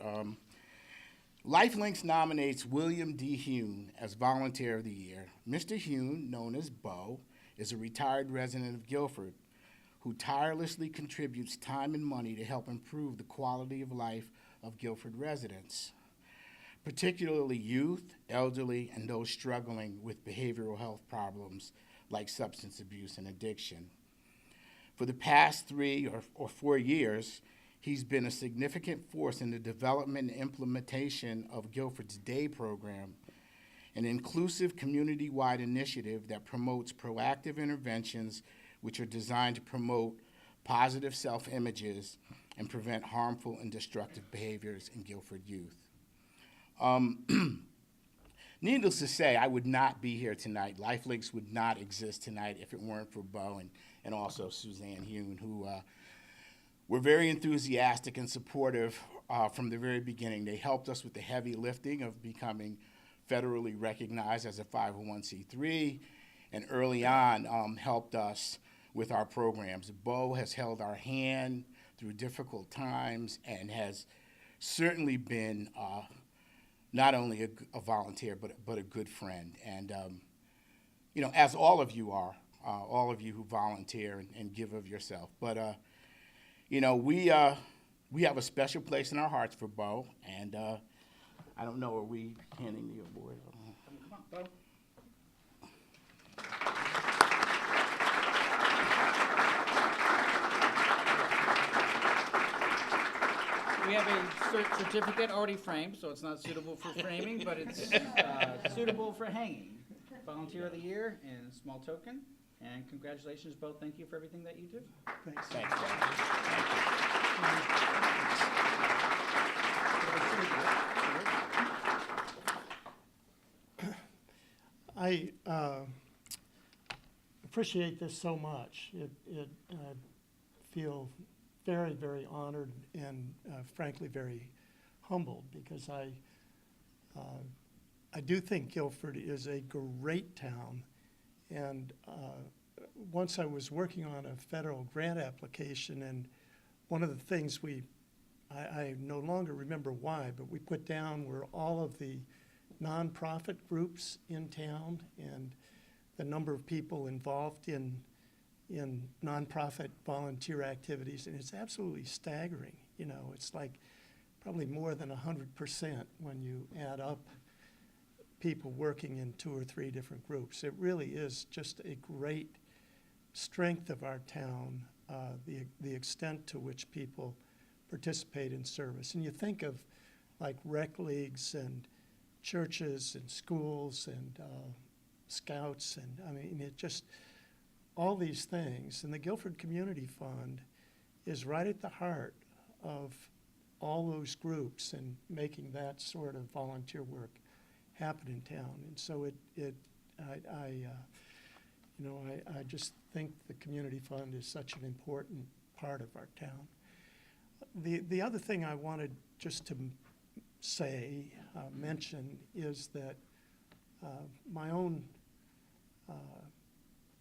Lifelinks nominates William D. Hune as Volunteer of the Year. Mr. Hune, known as Bo, is a retired resident of Guilford who tirelessly contributes time and money to help improve the quality of life of Guilford residents, particularly youth, elderly, and those struggling with behavioral health problems like substance abuse and addiction. For the past 3 or 4 years, he's been a significant force in the development and implementation of Guilford's Day program, an inclusive community-wide initiative that promotes proactive interventions which are designed to promote positive self-images and prevent harmful and destructive behaviors in Guilford youth. Needless to say, I would not be here tonight. LifeLinks would not exist tonight if it weren't for Bo and also Suzanne Hune, who were very enthusiastic and supportive from the very beginning. They helped us with the heavy lifting of becoming federally recognized as a 501c3, and early on helped us with our programs. Bo has held our hand through difficult times and has certainly been not only a volunteer, but a good friend. And, you know, as all of you are, all of you who volunteer and give of yourself. But, you know, we have a special place in our hearts for Bo, and I don't know, are we handing the award? Come on, Bo. We have a certificate already framed, so it's not suitable for framing, but it's suitable for hanging. Volunteer of the Year and small token. And congratulations, Bo. Thank you for everything that you do. Thanks. Thanks, Bo. I appreciate this so much. I feel very, very honored and frankly very humbled, because I do think Guilford is a great town. And once I was working on a federal grant application, and one of the things I no longer remember why, but we put down were all of the nonprofit groups in town and the number of people involved in nonprofit volunteer activities, and it's absolutely staggering. You know, it's like probably more than 100% when you add up people working in 2 or 3 different groups. It really is just a great strength of our town, the extent to which people participate in service. And you think of like rec leagues and churches and schools and scouts, and I mean, it just, all these things. And the Guilford Community Fund is right at the heart of all those groups and making that sort of volunteer work happen in town. And so I just think the Community Fund is such an important part of our town. The other thing I wanted just to mention is that my own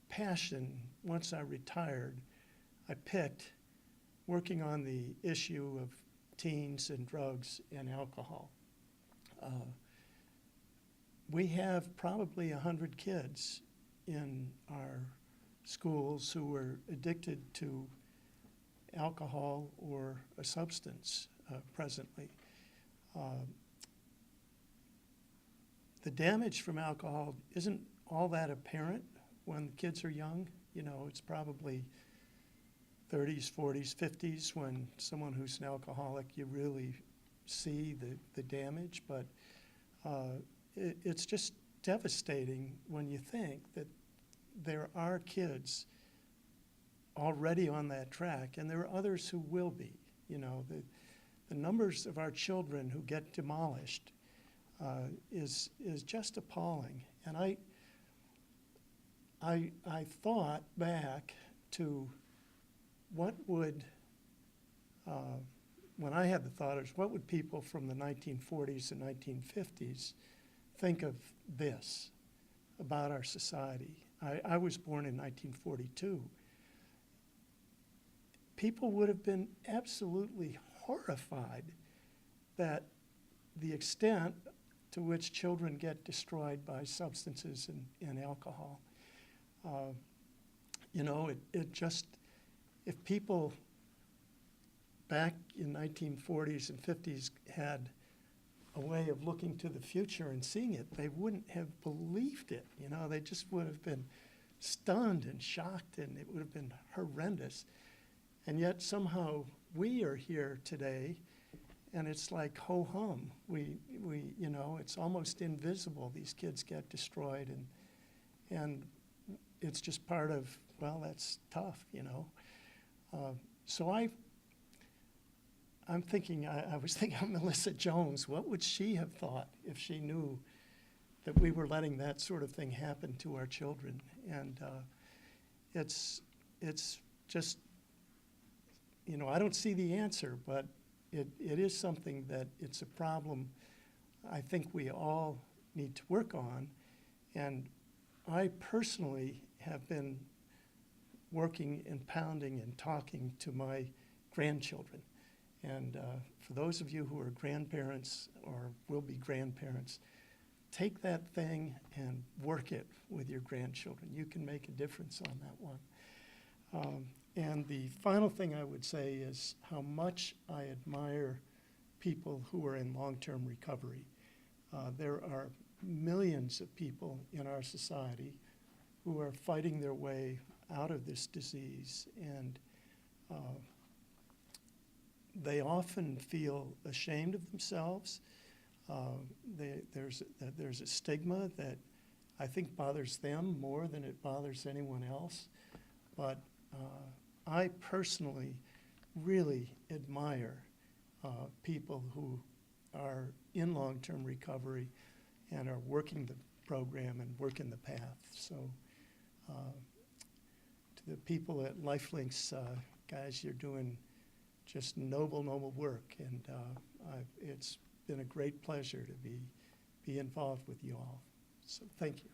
passion, once I retired, I picked working on the issue of teens and drugs and alcohol. We have probably 100 kids in our schools who are addicted to alcohol or a substance presently. The damage from alcohol isn't all that apparent when the kids are young. You know, it's probably 30s, 40s, 50s when someone who's an alcoholic, you really see the damage. But it's just devastating when you think that there are kids already on that track, and there are others who will be. You know, the numbers of our children who get demolished is just appalling. And I thought back to what would, when I had the thought of what would people from the 1940s and 1950s think of this about our society. I was born in 1942. People would have been absolutely horrified that the extent to which children get destroyed by substances and alcohol. You know, it just, if people back in 1940s and 50s had a way of looking to the future and seeing it, they wouldn't have believed it. You know, they just would have been stunned and shocked, and it would have been horrendous. And yet somehow we are here today, and it's like ho-hum. We you know, it's almost invisible. These kids get destroyed, and it's just part of, well, that's tough, you know. So I'm thinking, I was thinking of Melissa Jones. What would she have thought if she knew that we were letting that sort of thing happen to our children? And it's just, you know, I don't see the answer, but it is something that it's a problem I think we all need to work on. And I personally have been working and pounding and talking to my grandchildren. And for those of you who are grandparents or will be grandparents, take that thing and work it with your grandchildren. You can make a difference on that one. And the final thing I would say is how much I admire people who are in long-term recovery. There are millions of people in our society who are fighting their way out of this disease, and they often feel ashamed of themselves. There's a stigma that I think bothers them more than it bothers anyone else. But I personally really admire people who are in long-term recovery and are working the program and working the path. So to the people at LifeLinks, guys, you're doing just noble work, and it's been a great pleasure to be involved with you all. So thank you.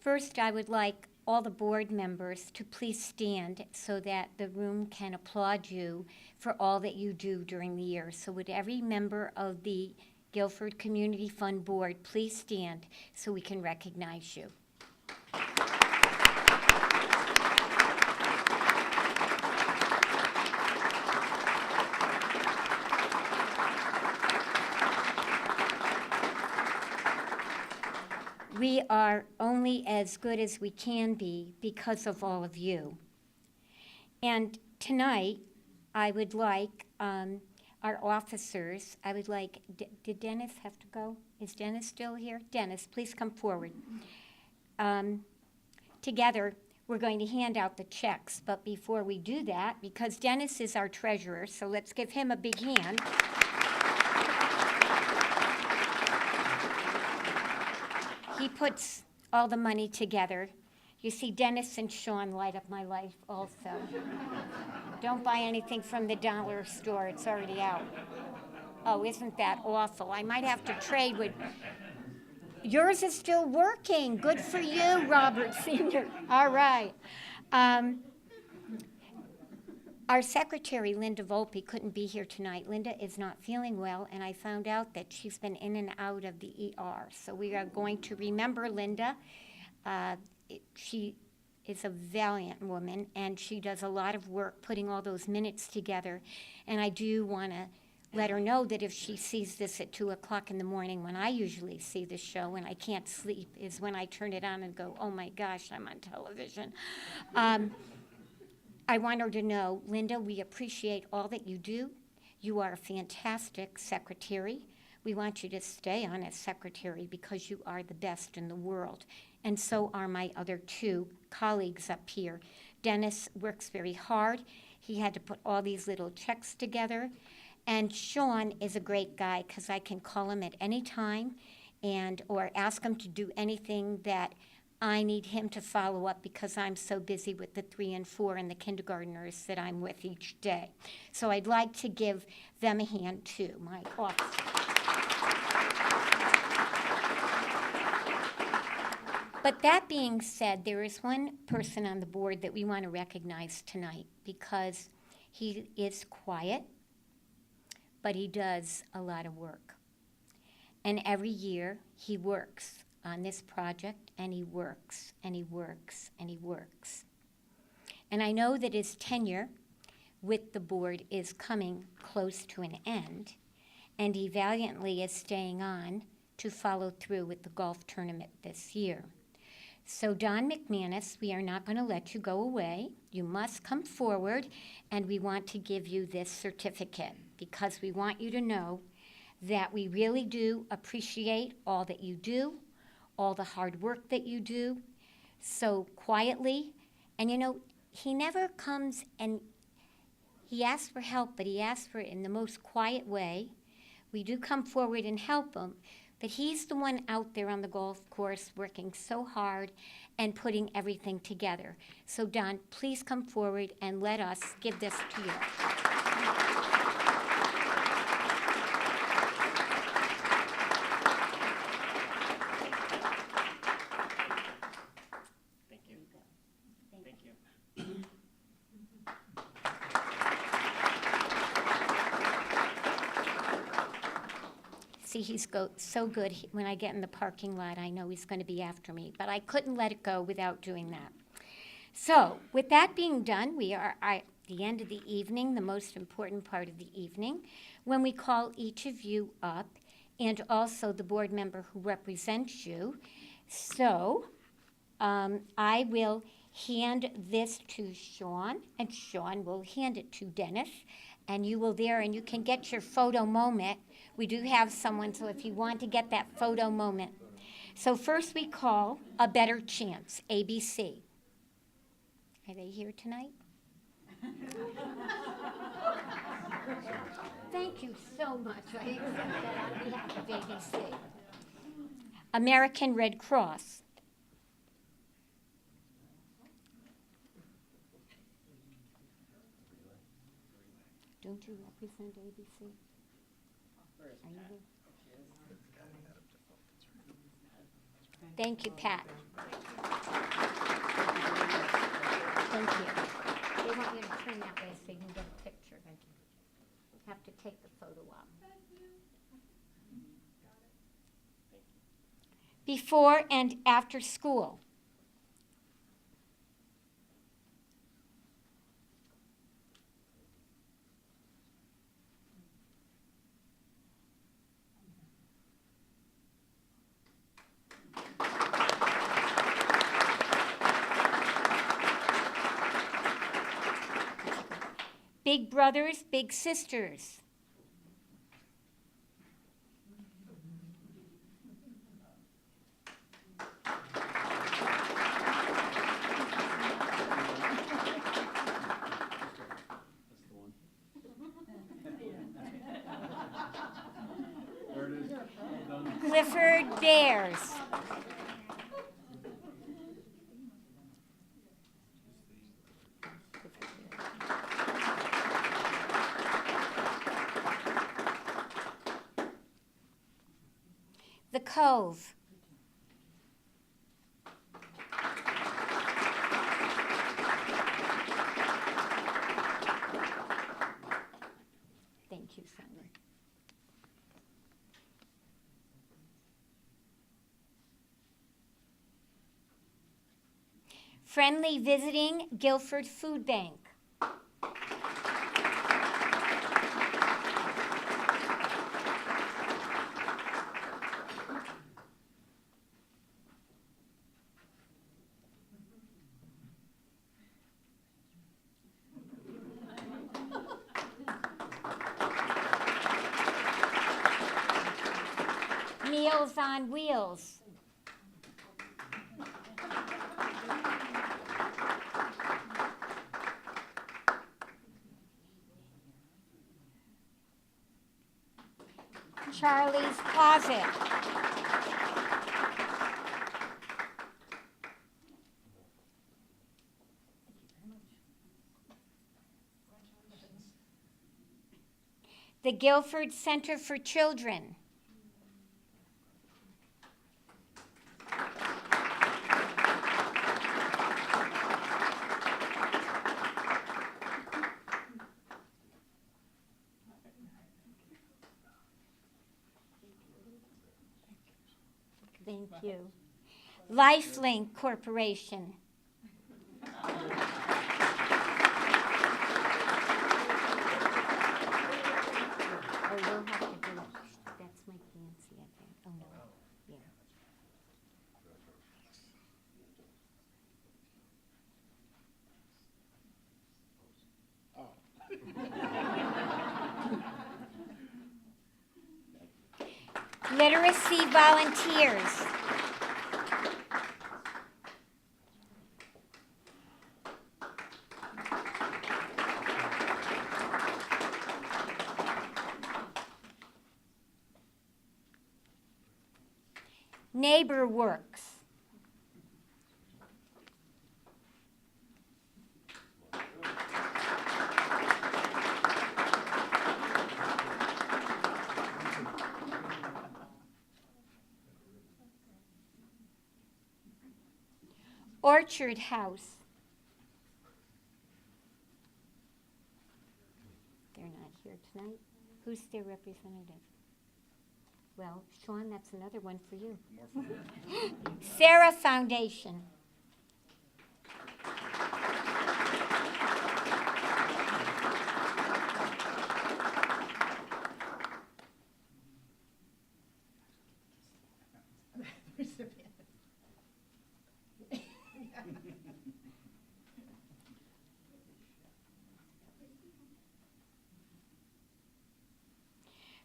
First, I would like all the board members to please stand so that the room can applaud you for all that you do during the year. So would every member of the Guilford Community Fund Board please stand so we can recognize you. We are only as good as we can be because of all of you. And tonight, I would like our officers, I would like, did Dennis have to go? Is Dennis still here? Dennis, please come forward. Together, we're going to hand out the checks. But before we do that, because Dennis is our treasurer, so let's give him a big hand. He puts all the money together. You see, Dennis and Sean light up my life also. Don't buy anything from the dollar store. It's already out. Oh, isn't that awful? I might have to trade with... Yours is still working. Good for you, Robert Sr. All right. Our secretary, Linda Volpe, couldn't be here tonight. Linda is not feeling well, and I found out that she's been in and out of the ER. So we are going to remember Linda. She is a valiant woman, and she does a lot of work putting all those minutes together. And I do want to let her know that if she sees this at 2 o'clock in the morning, when I usually see the show and I can't sleep, is when I turn it on and go, oh my gosh, I'm on television. I want her to know, Linda, we appreciate all that you do. You are a fantastic secretary. We want you to stay on as secretary because you are the best in the world. And so are my other two colleagues up here. Dennis works very hard. He had to put all these little checks together. And Sean is a great guy because I can call him at any time or ask him to do anything that I need him to follow up because I'm so busy with the 3 and 4 and the kindergartners that I'm with each day. So I'd like to give them a hand too, my office. But that being said, there is one person on the board that we want to recognize tonight because he is quiet, but he does a lot of work. And every year, he works on this project, and he works, and he works, and he works. And I know that his tenure with the board is coming close to an end, and he valiantly is staying on to follow through with the golf tournament this year. So Don McManus, we are not going to let you go away. You must come forward, and we want to give you this certificate because we want you to know that we really do appreciate all that you do, all the hard work that you do, so quietly. And you know, he never comes and he asks for help, but he asks for it in the most quiet way. We do come forward and help him, but he's the one out there on the golf course working so hard and putting everything together. So Don, please come forward and let us give this to you. Thank you. Thank you. See, he's so good. When I get in the parking lot, I know he's going to be after me, but I couldn't let it go without doing that. So, with that being done, we are at the end of the evening, the most important part of the evening, when we call each of you up, and also the board member who represents you. So, I will hand this to Sean, and Sean will hand it to Dennis, and you will there, and you can get your photo moment. We do have someone, so if you want to get that photo moment. So first we call A Better Chance, ABC. Are they here tonight? Thank you so much. I accept that on behalf of ABC. American Red Cross. Don't you represent ABC? Are you there? Thank you, Pat. Thank you. They want you to turn that way so you can get a picture. Thank you. Have to take the photo up. Before and after school. Big brothers, big sisters. Guilford Bears. The Cove. Thank you, Sandra. Friendly Visiting Guilford Food Bank. Meals on Wheels. Charlie's Closet. The Guilford Center for Children. Thank you. Lifelink Corporation. Oh, you'll have to do it. That's my fancy, I think. Oh, no. Yeah. Literacy volunteers. Neighbor Works. Orchard House. They're not here tonight. Who's their representative? Well, Sean, that's another one for you. Sarah Foundation.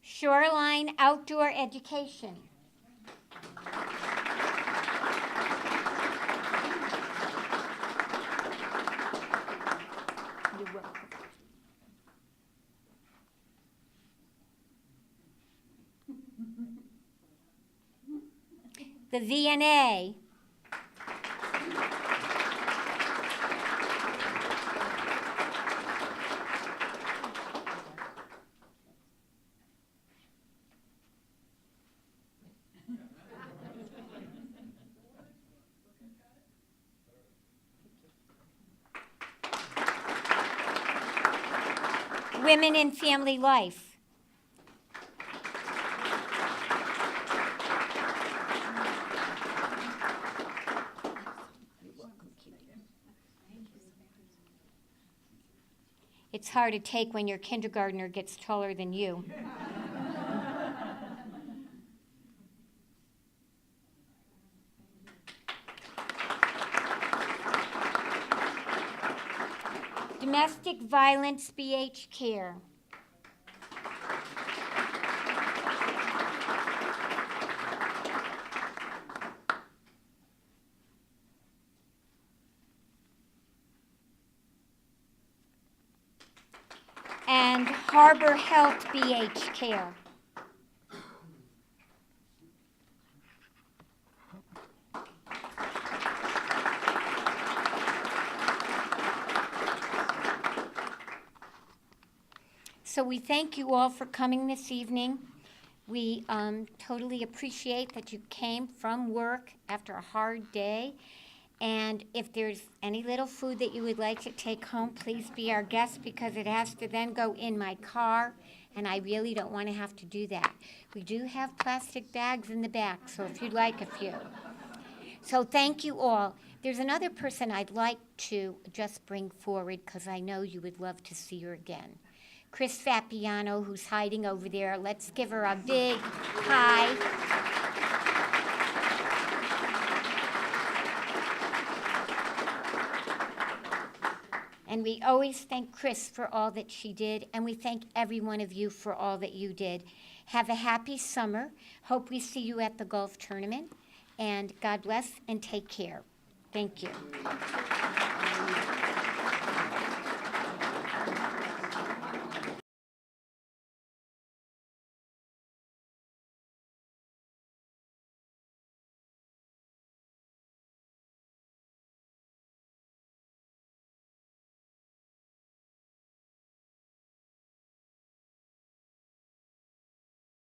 Shoreline Outdoor Education. You're welcome. The VNA. Women in Family Life. It's hard to take when your kindergartner gets taller than you. Domestic Violence BH Care. And Harbor Health BH Care. So we thank you all for coming this evening. We totally appreciate that you came from work after a hard day. And if there's any little food that you would like to take home, please be our guest, because it has to then go in my car, and I really don't want to have to do that. We do have plastic bags in the back, so if you'd like a few. So thank you all. There's another person I'd like to just bring forward, because I know you would love to see her again. Chris Fapiano, who's hiding over there. Let's give her a big hi. And we always thank Chris for all that she did, and we thank every one of you for all that you did. Have a happy summer. Hope we see you at the golf tournament. And God bless and take care. Thank you.